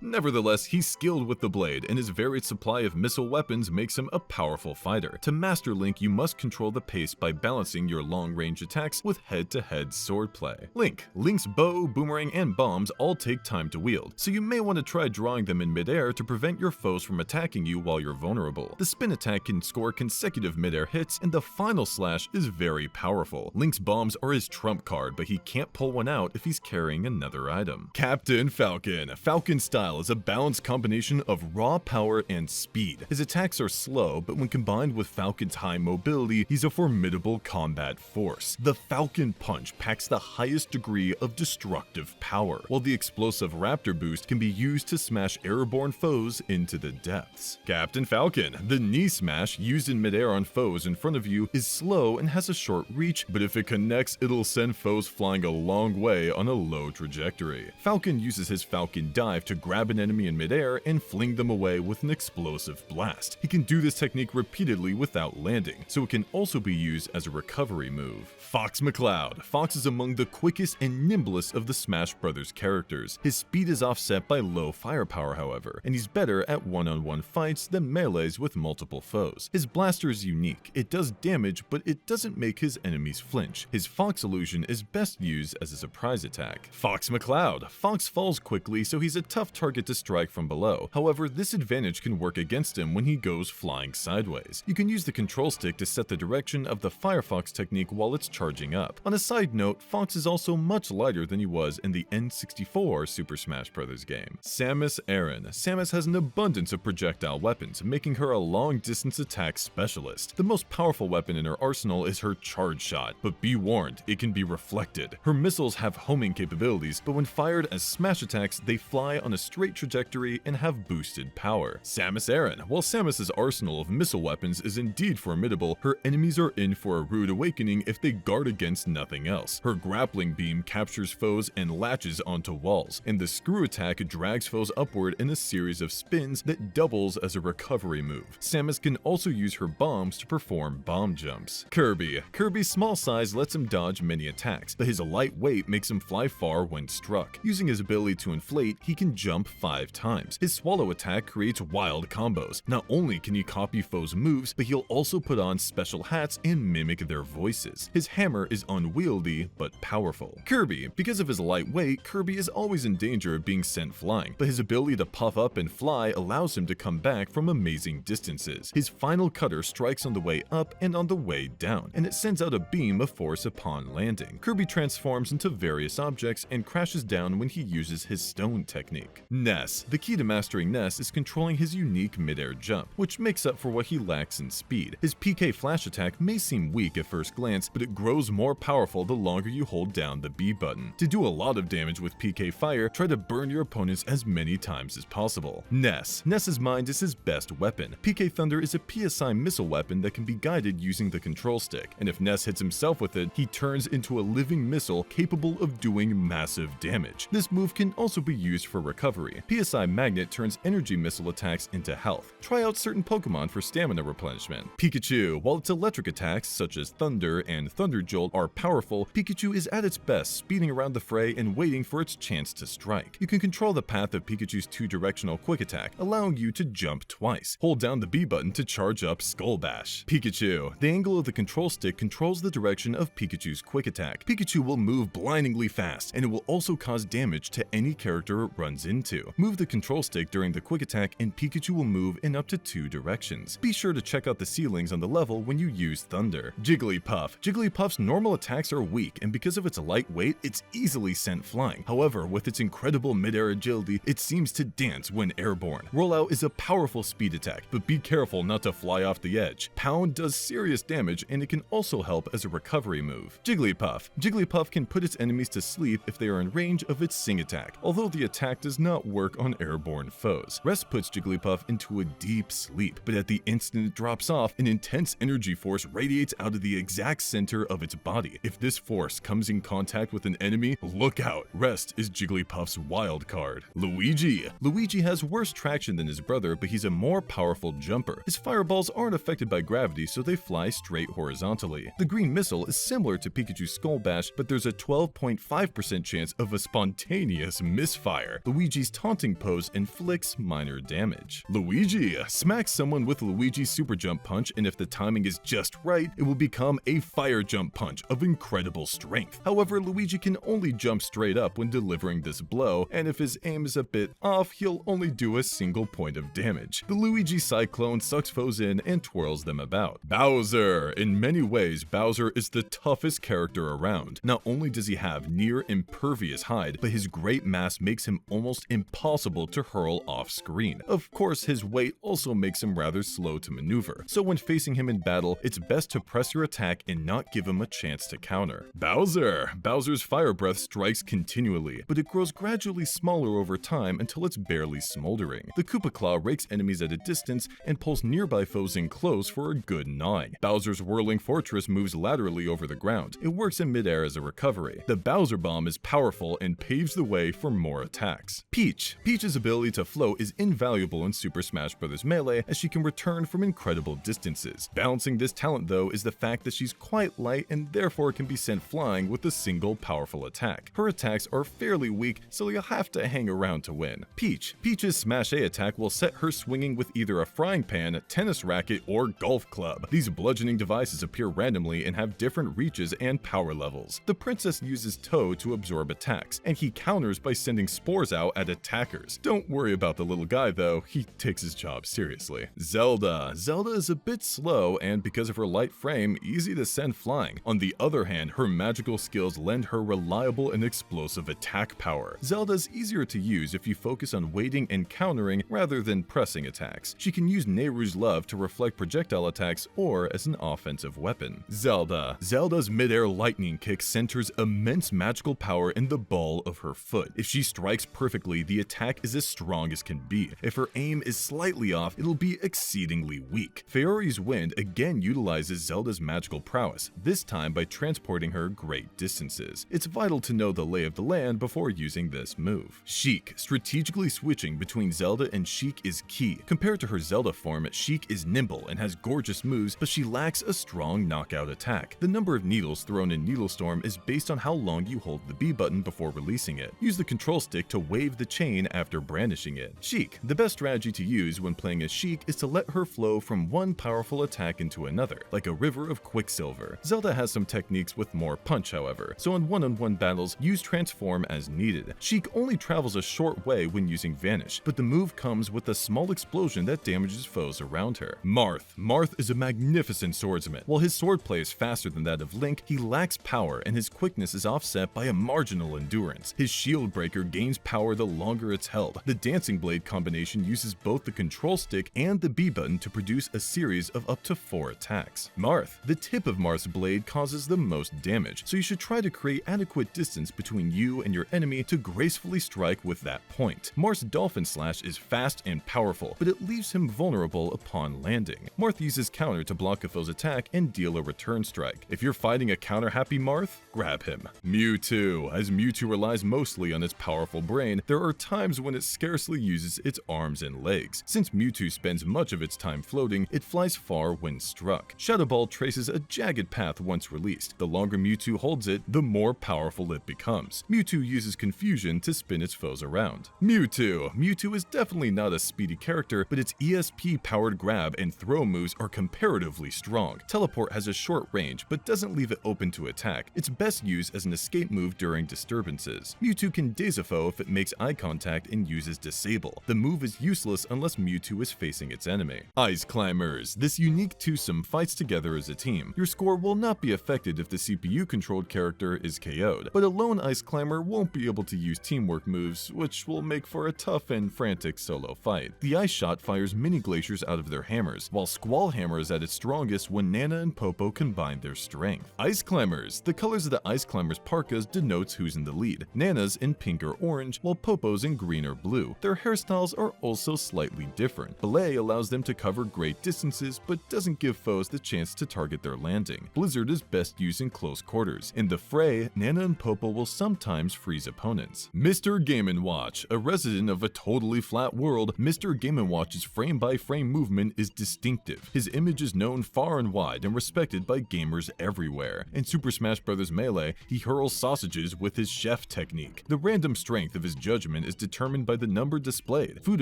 Nevertheless, he's skilled with the blade, and his varied supply of missile weapons makes him a powerful fighter. To master Link, you must control the pace by balancing your long-range attacks with head-to-head swordplay. Link's bow, boomerang, and bombs all take time to wield, so you may want to try drawing them in midair to prevent your foes from attacking you while you're vulnerable. The spin attack can score consecutive midair hits, and the final slash is very powerful. Link's bombs are his trump card, but he can't pull one out if he's carrying another item. Captain Falcon. Falcon's style is a balanced combination of raw power and speed. His attacks are slow, but when combined with Falcon's high mobility, he's a formidable combat force. The Falcon Punch packs the highest degree of destructive power, while the explosive Raptor boost can be used to smash airborne foes into the depths. Captain Falcon. The knee smash used in midair on foes in front of you is slow and has a short reach, but if it connects, it'll send foes flying a long way on a low trajectory. Falcon uses his Falcon Dive to grab an enemy in midair and fling them away with an explosive blast. He can do this technique repeatedly without landing, so it can also be used as a recovery move. Fox McCloud. Fox is among the quickest and nimblest of the Smash Bros. Characters. His speed is offset by low firepower, however, and he's better at one-on-one fights than melees with multiple foes. His blaster is unique. It does damage, but it doesn't make his enemies flinch. His Fox illusion is best used as a surprise attack. Fox McCloud. Fox falls quickly, so he's a tough target to strike from below. However, this advantage can work against him when he goes flying sideways. You can use the control stick to set the direction of the Firefox technique while it's charging up. On a side note, Fox is also much lighter than he was in the N64 Super Smash Bros. Game. Samus Aran. Samus has an abundance of projectile weapons, making her a long-distance attack specialist. The most powerful weapon in her arsenal is her charge shot, but be warned, it can be reflected. Her missiles have homing capabilities, but when fired as smash attacks, they fly on a straight trajectory and have boosted power. Samus Aran. While Samus's arsenal of missile weapons is indeed formidable, her enemies are in for a rude awakening if they guard against nothing else. Her grappling beam captures foes and latches onto walls, and the screw attack drags foes upward in a series of spins that doubles as a recovery move. Samus can also use her bombs to perform bomb jumps. Kirby. Kirby's small size lets him dodge many attacks, but his light weight makes him fly far when struck. Using his ability to inflate, he can jump 5 times. His swallow attack creates wild combos. Not only can he copy foes' moves, but he'll also put on special hats and mimic their voices. His hammer is unwieldy, but powerful. Kirby. Because of his light weight, Kirby is always in danger of being sent flying, but his ability to puff up and fly allows him to come back from amazing distances. His final cutter strikes on the way up and on the way down, and it sends out a beam of force upon landing. Kirby transforms into various objects and crashes down when he uses his stone technique. Ness. The key to mastering Ness is controlling his unique midair jump, which makes up for what he lacks attacks and speed. His PK flash attack may seem weak at first glance, but it grows more powerful the longer you hold down the B button. To do a lot of damage with PK fire, try to burn your opponents as many times as possible. Ness. Ness's mind is his best weapon. PK Thunder is a PSI missile weapon that can be guided using the control stick, and if Ness hits himself with it, he turns into a living missile capable of doing massive damage. This move can also be used for recovery. PSI Magnet turns energy missile attacks into health. Try out certain Pokemon for stamina replenishment. Pikachu. While its electric attacks, such as Thunder and Thunder Jolt, are powerful, Pikachu is at its best, speeding around the fray and waiting for its chance to strike. You can control the path of Pikachu's two-directional quick attack, allowing you to jump twice. Hold down the B button to charge up Skull Bash. Pikachu. The angle of the control stick controls the direction of Pikachu's quick attack. Pikachu will move blindingly fast, and it will also cause damage to any character it runs into. Move the control stick during the quick attack and Pikachu will move in up to 2 directions. Be sure to check out the ceilings on the level when you use Thunder. Jigglypuff. Jigglypuff's normal attacks are weak, and because of its light weight, it's easily sent flying. However, with its incredible mid-air agility, it seems to dance when airborne. Rollout is a powerful speed attack, but be careful not to fly off the edge. Pound does serious damage, and it can also help as a recovery move. Jigglypuff. Jigglypuff can put its enemies to sleep if they are in range of its Sing attack, although the attack does not work on airborne foes. Rest puts Jigglypuff into a deep sleep, but at the instant it drops off, an intense energy force radiates out of the exact center of its body. If this force comes in contact with an enemy, look out. Rest is Jigglypuff's wild card. Luigi. Luigi has worse traction than his brother, but he's a more powerful jumper. His fireballs aren't affected by gravity, so they fly straight horizontally. The green missile is similar to Pikachu's Skull Bash, but there's a 12.5% chance of a spontaneous misfire. Luigi's taunting pose inflicts minor damage. Luigi. Smack someone with Luigi's super jump punch, and if the timing is just right, it will become a fire jump punch of incredible strength. However, Luigi can only jump straight up when delivering this blow, and if his aim is a bit off, he'll only do a single point of damage. The Luigi Cyclone sucks foes in and twirls them about. Bowser. In many ways, Bowser is the toughest character around. Not only does he have near impervious hide, but his great mass makes him almost impossible to hurl off screen. Of course, his weight also makes him rather slow to maneuver, so when facing him in battle, it's best to press your attack and not give him a chance to counter. Bowser. Bowser's fire breath strikes continually, but it grows gradually smaller over time until it's barely smoldering. The Koopa Claw rakes enemies at a distance and pulls nearby foes in close for a good gnawing. Bowser's Whirling Fortress moves laterally over the ground. It works in midair as a recovery. The Bowser Bomb is powerful and paves the way for more attacks. Peach. Peach's ability to float is invaluable in Super Smash Bros. Melee, as she can return from incredible distances. Balancing this talent though is the fact that she's quite light and therefore can be sent flying with a single powerful attack. Her attacks are fairly weak, so you'll have to hang around to win. Peach. Peach's Smash A attack will set her swinging with either a frying pan, tennis racket, or golf club. These bludgeoning devices appear randomly and have different reaches and power levels. The princess uses Toe to absorb attacks, and he counters by sending spores out at attackers. Don't worry about the little guy though, he takes his job seriously. Zelda. Zelda is a bit slow and because of her light frame, easy to send flying. On the other hand, her magical skills lend her reliable and explosive attack power. Zelda's easier to use if you focus on waiting and countering rather than pressing attacks. She can use Nehru's Love to reflect projectile attacks or as an offensive weapon. Zelda. Zelda's mid-air lightning kick centers immense magical power in the ball of her foot. If she strikes perfectly, the attack is as strong as can be. If her aim is slightly off, it'll be exceedingly weak. Faori's Wind again utilizes Zelda's magical prowess, this time by transporting her great distances. It's vital to know the lay of the land before using this move. Sheik. Strategically switching between Zelda and Sheik is key. Compared to her Zelda form, Sheik is nimble and has gorgeous moves, but she lacks a strong knockout attack. The number of needles thrown in Needle Storm is based on how long you hold the B button before releasing it. Use the control stick to wave the chain after brandishing it. Sheik. The best strategy to use when playing as Sheik is to let her flow from one powerful attack into another, like a river of Quicksilver. Zelda has some techniques with more punch, however, so in one-on-one battles, use Transform as needed. Sheik only travels a short way when using Vanish, but the move comes with a small explosion that damages foes around her. Marth. Marth is a magnificent swordsman. While his swordplay is faster than that of Link, he lacks power and his quickness is offset by a marginal endurance. His shield breaker gains power the longer it's held. The Dancing Blade combination uses both the control stick and the B button to produce produce a series of up to 4 attacks. Marth. The tip of Marth's blade causes the most damage, so you should try to create adequate distance between you and your enemy to gracefully strike with that point. Marth's Dolphin Slash is fast and powerful, but it leaves him vulnerable upon landing. Marth uses counter to block a foe's attack and deal a return strike. If you're fighting a counter-happy Marth, grab him. Mewtwo. As Mewtwo relies mostly on its powerful brain, there are times when it scarcely uses its arms and legs. Since Mewtwo spends much of its time floating, it flies far when struck. Shadow Ball traces a jagged path once released. The longer Mewtwo holds it, the more powerful it becomes. Mewtwo uses confusion to spin its foes around. Mewtwo. Mewtwo is definitely not a speedy character, but its ESP-powered grab and throw moves are comparatively strong. Teleport has a short range, but doesn't leave it open to attack. It's best used as an escape move during disturbances. Mewtwo can daze a foe if it makes eye contact and uses Disable. The move is useless unless Mewtwo is facing its enemy. Ice Climbers. This unique twosome fights together as a team. Your score will not be affected if the CPU-controlled character is KO'd, but a lone Ice Climber won't be able to use teamwork moves, which will make for a tough and frantic solo fight. The Ice Shot fires mini glaciers out of their hammers, while Squall Hammer is at its strongest when Nana and Popo combine their strength. Ice Climbers. The colors of the Ice Climbers parkas denotes who's in the lead. Nana's in pink or orange, while Popo's in green or blue. Their hairstyles are also slightly different. Belay allows them to cover great distances, but doesn't give foes the chance to target their landing. Blizzard is best used in close quarters. In the fray, Nana and Popo will sometimes freeze opponents. Mr. Game & Watch. A resident of a totally flat world, Mr. Game & Watch's frame-by-frame movement is distinctive. His image is known far and wide and respected by gamers everywhere. In Super Smash Bros. Melee, he hurls sausages with his chef technique. The random strength of his judgment is determined by the number displayed. Food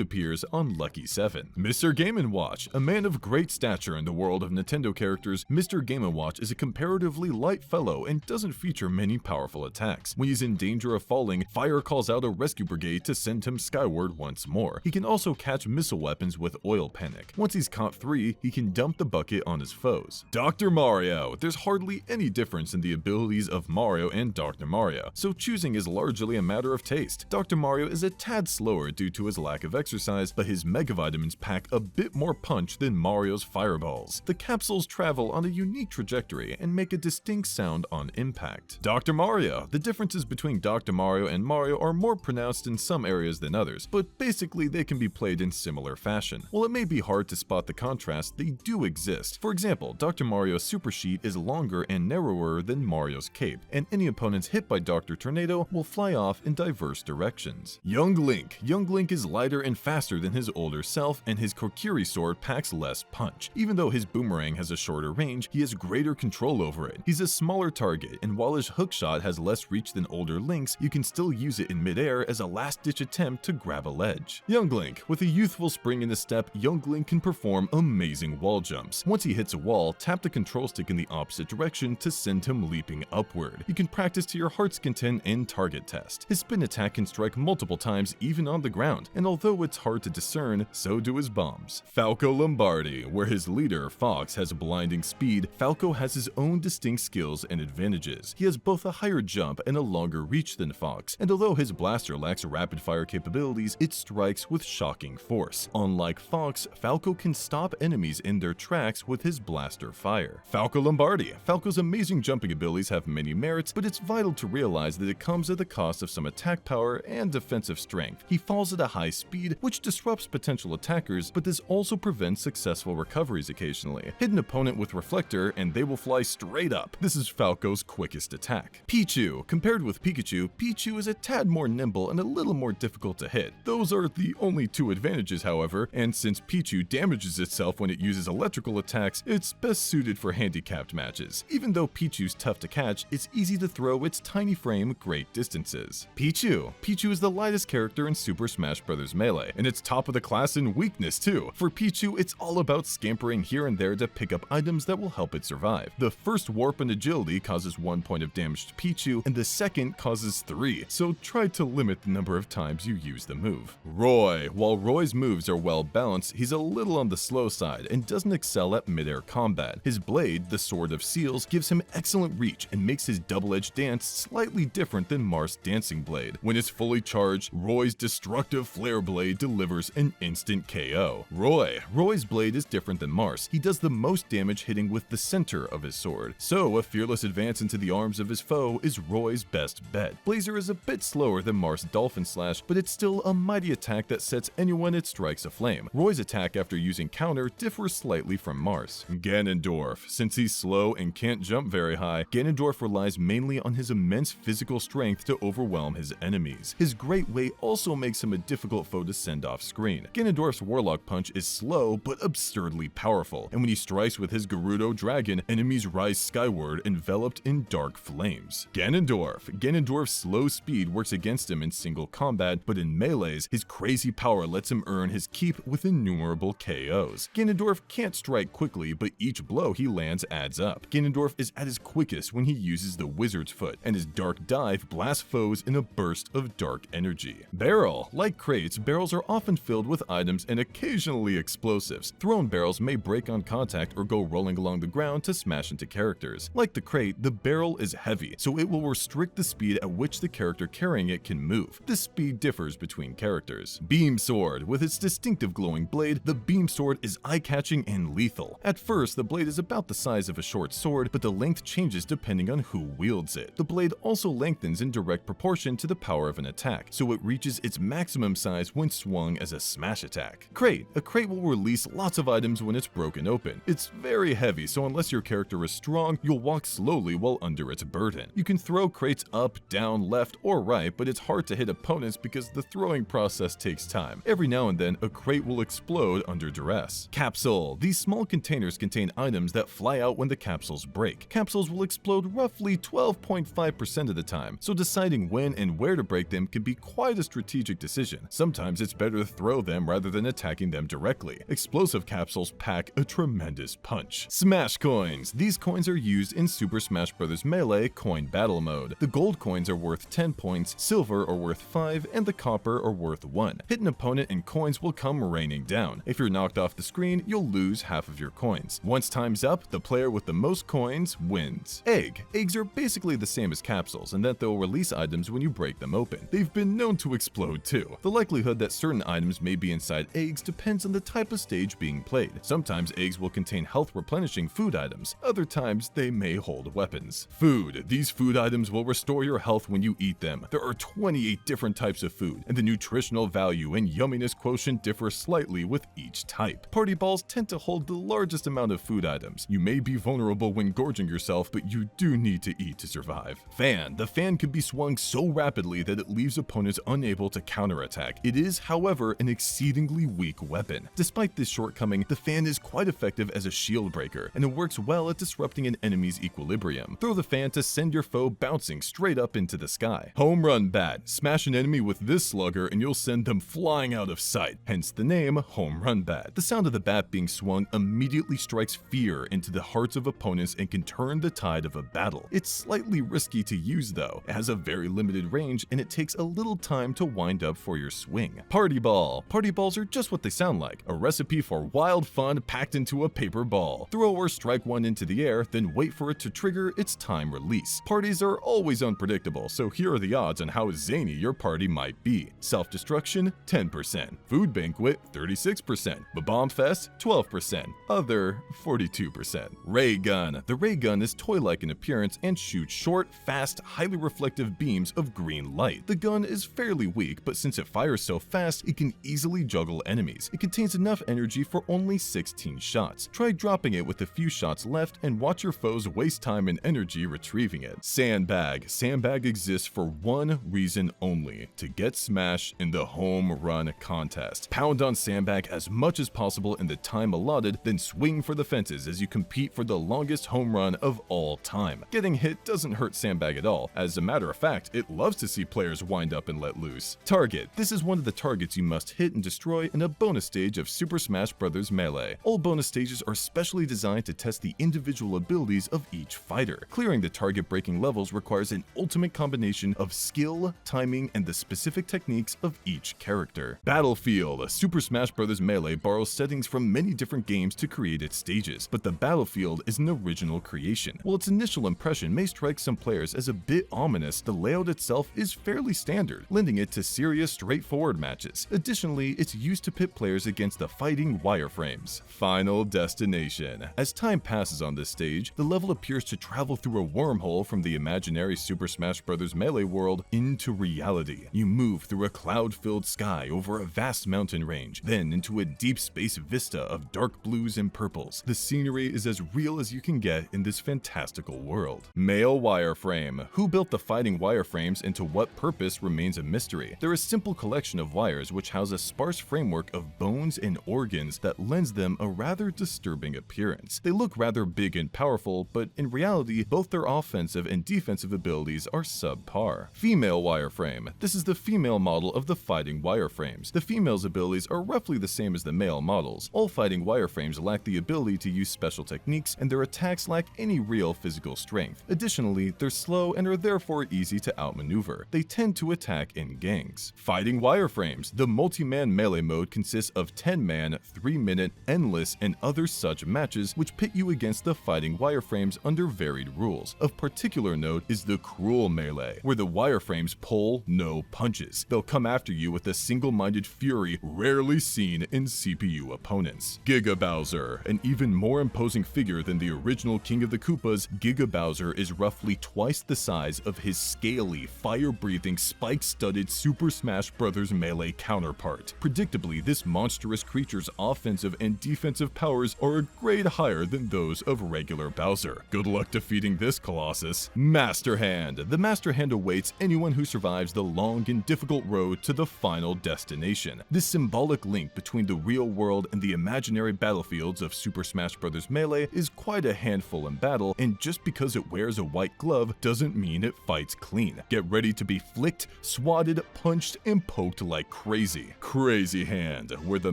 appears on Lucky 7. Mr. Game & Watch. A man of great stature in the world of Nintendo characters, Mr. Game & Watch is a comparatively light fellow and doesn't feature many powerful attacks. When he's in danger of falling, Fire calls out a rescue brigade to send him skyward once more. He can also catch missile weapons with Oil Panic. Once he's caught 3, he can dump the bucket on his foes. Dr. Mario. There's hardly any difference in the abilities of Mario and Dr. Mario, so choosing is largely a matter of taste. Dr. Mario is a tad slower due to his lack of exercise, but his Mega Vitamins pack a bit more punch than Mario's Fireballs. The capsules travel on a unique trajectory and make a distinct sound on impact. Dr. Mario. The differences between Dr. Mario and Mario are more pronounced in some areas than others, but basically they can be played in similar fashion. While it may be hard to spot the contrast, they do exist. For example, Dr. Mario's Super Sheet is longer and narrower than Mario's cape, and any opponents hit by Dr. Tornado will fly off in diverse directions. Young Link. Young Link is lighter and faster than his older self, and his Kokiri sword packs less punch. Even though his boomerang has a shorter range, he has greater control over it. He's a smaller target, and while his hookshot has less reach than older Link's, you can still use it in midair as a last-ditch attempt to grab a ledge. Young Link. With a youthful spring in his step, Young Link can perform amazing wall jumps. Once he hits a wall, tap the control stick in the opposite direction to send him leaping upward. You can practice to your heart's content and target test. His spin attack can strike multiple times even on the ground, and although it's hard to discern, so do his bombs. Falco Lombardi. Where his leader, Fox, has blinding speed, Falco has his own distinct skills and advantages. He has both a higher jump and a longer reach than Fox, and although his blaster lacks rapid-fire capabilities, it strikes with shocking force. Unlike Fox, Falco can stop enemies in their tracks with his blaster fire. Falco Lombardi. Falco's amazing jumping abilities have many merits, but it's vital to realize that it comes at the cost of some attack power and defensive strength. He falls at a high speed, which disrupts potential attackers, but this also prevents successful recoveries occasionally. Hit an opponent with Reflector and they will fly straight up. This is Falco's quickest attack. Pichu. Compared with Pikachu, Pichu is a tad more nimble and a little more difficult to hit. Those are the only two advantages, however, and since Pichu damages itself when it uses electrical attacks, it's best suited for handicapped matches. Even though Pichu's tough to catch, it's easy to throw its tiny frame great distances. Pichu. Pichu is the lightest character in Super Smash Bros. Melee, and it's top of the class in weakness too. For Pichu, it's all about scampering here and there to pick up items that will help it survive. The first warp and agility causes 1 point of damage to Pichu, and the second causes 3, so try to limit the number of times you use the move. Roy. While Roy's moves are well balanced, he's a little on the slow side and doesn't excel at mid-air combat. His blade, the Sword of Seals, gives him excellent reach and makes his double-edged dance slightly different than Marth's dancing blade. When it's fully charged, Roy's destructive flare blade delivers an instant KO. Roy Roy's blade is different than Marth's. He does the most damage hitting with the center of his sword, so a fearless advance into the arms of his foe is Roy's best bet. Blazer is a bit slower than Marth's Dolphin Slash, but it's still a mighty attack that sets anyone it strikes aflame. Roy's attack after using counter differs slightly from Marth's. Ganondorf. Since he's slow and can't jump very high, Ganondorf relies mainly on his immense physical strength to overwhelm his enemies. His great weight also makes him a difficult foe to send off screen. Ganondorf's Warlock Punch is slow but absurdly powerful, and when he strikes with his Gerudo Dragon, enemies rise skyward enveloped in dark flames. Ganondorf's slow speed works against him in single combat, but in melees, his crazy power lets him earn his keep with innumerable KOs. Ganondorf can't strike quickly, but each blow he lands adds up. Ganondorf is at his quickest when he uses the Wizard's Foot, and his Dark Dive blasts foes in a burst of dark energy. Barrel. Like crates, barrels are often filled with items and occasionally explosives. Thrown barrels may break on contact or go rolling along the ground to smash into characters. Like the crate, the barrel is heavy, so it will restrict the speed at which the character carrying it can move. This speed differs between characters. Beam Sword. With its distinctive glowing blade, the Beam Sword is eye-catching and lethal. At first, the blade is about the size of a short sword, but the length changes depending on who wields it. The blade also lengthens in direct proportion to the power of an attack, so it reaches its maximum size when swung as a smash attack. Crate. A crate will release lots of items when it's broken open. It's very heavy, so unless your character is strong, you'll walk slowly while under its burden. You can throw crates up, down, left, or right, but it's hard to hit opponents because the throwing process takes time. Every now and then, a crate will explode under duress. Capsule. These small containers contain items that fly out when the capsules break. Capsules will explode roughly 12.5% of the time, so deciding when and where to break them can be quite a strategic decision. Sometimes it's better to throw them rather than attacking them directly. Explosive capsules pack a tremendous punch. Smash Coins. These coins are used in Super Smash Bros. Melee Coin Battle Mode. The gold coins are worth 10 points, silver are worth 5, and the copper are worth 1. Hit an opponent and coins will come raining down. If you're knocked off the screen, you'll lose half of your coins. Once time's up, the player with the most coins wins. Egg. Eggs are basically the same as capsules in that they'll release items when you break them open. They've been known to explode too. The likelihood that certain items may be inside eggs depends on the type of stage being played. Sometimes eggs will contain health replenishing food items, other times they may hold weapons. Food. These food items will restore your health when you eat them. There are 28 different types of food, and the nutritional value and yumminess quotient differ slightly with each type. Party balls tend to hold the largest amount of food items. You may be vulnerable when gorging yourself, but you do need to eat to survive. Fan. The fan can be swung so rapidly that it leaves opponents unable to counterattack. It is, however, an exceedingly weak weapon. Despite this shortcoming, the fan is quite effective as a shield breaker, and it works well at disrupting an enemy's equilibrium. Throw the fan to send your foe bouncing straight up into the sky. Home Run Bat. Smash an enemy with this slugger and you'll send them flying out of sight, hence the name Home Run Bat. The sound of the bat being swung immediately strikes fear into the hearts of opponents and can turn the tide of a battle. It's slightly risky to use though. It has a very limited range and it takes a little time to wind up for your swing. Party Ball. Party balls are just what they sound like, a recipe for wild fun packed into a paper ball. Throw or strike one into the air, then wait for it to trigger its time release. Parties are always unpredictable, so here are the odds on how zany your party might be. Self-destruction, 10%. Food Banquet, 36%. Bomb Fest, 12%. Other, 42%. Ray Gun. The ray gun is toy-like in appearance and shoots short, fast, highly reflective beams of green light. The gun is fairly weak, but since it fires so fast, it can easily juggle enemies. It contains enough energy for only 16 shots. Try dropping it with a few shots left and watch your foes waste time and energy retrieving it. Sandbag. Sandbag exists for one reason only: to get smashed in the home run contest. Pound on Sandbag as much as possible in the time allotted, then swing for the fences as you compete for the longest home run of all time. Getting hit doesn't hurt Sandbag at all. As a matter of fact, it loves to see players wind up and let loose. Target. This is one of the targets you must hit and destroy in a bonus stage of Super Smash Bros. Melee. All bonus stages are specially designed to test the individual abilities of each fighter. Clearing the target breaking levels requires an ultimate combination of skill, timing, and the specific techniques of each character. Battlefield. Super Smash Bros. Melee borrows settings from many different games to create its stages, but the battlefield is an original creation. While its initial impression may strike some players as a bit ominous, the layout itself is fairly standard, lending it to serious, straightforward matches. Additionally, it's used to pit players against the fighting fighting wireframes. Final destination. As time passes on this stage, the level appears to travel through a wormhole from the imaginary Super Smash Bros. Melee world into reality. You move through a cloud-filled sky over a vast mountain range, then into a deep space vista of dark blues and purples. The scenery is as real as you can get in this fantastical world. Male wireframe. Who built the fighting wireframes and to what purpose remains a mystery. They're a simple collection of wires which house a sparse framework of bones and organs that lends them a rather disturbing appearance. They look rather big and powerful, but in reality, both their offensive and defensive abilities are subpar. Female wireframe. This is the female model of the fighting wireframes. The female's abilities are roughly the same as the male models. All fighting wireframes lack the ability to use special techniques, and their attacks lack any real physical strength. Additionally, they're slow and are therefore easy to outmaneuver. They tend to attack in gangs. Fighting wireframes. The multi-man melee mode consists of 10-man, 3-minute, endless, and other such matches which pit you against the fighting wireframes under varied rules. Of particular note is the cruel melee, where the wireframes pull no punches. They'll come after you with a single-minded fury rarely seen in CPU opponents. Giga Bowser. An even more imposing figure than the original King of the Koopas, Giga Bowser is roughly twice the size of his scaly, fire-breathing, spike-studded Super Smash Bros. Melee counterpart. Predictably, this monstrous creature's offensive and defensive powers are a grade higher than those of regular Bowser. Good luck defeating this colossus. Master Hand. The Master Hand awaits anyone who survives the long and difficult road to the final destination. This symbolic link between the real world and the imaginary battlefields of Super Smash Bros. Melee is quite a handful in battle, and just because it wears a white glove doesn't mean it fights clean. Get ready to be flicked, swatted, punched, and poked like crazy. Crazy Hand. Where the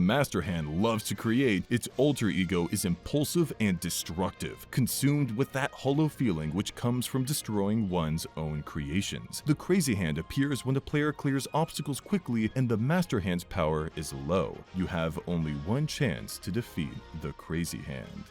Master Hand loves to create, its alter ego is impulsive and destructive, consumed with that hollow feeling which comes from destroying one's own creations. The Crazy Hand appears when a player clears obstacles quickly and the Master Hand's power is low. You have only one chance to defeat the Crazy Hand.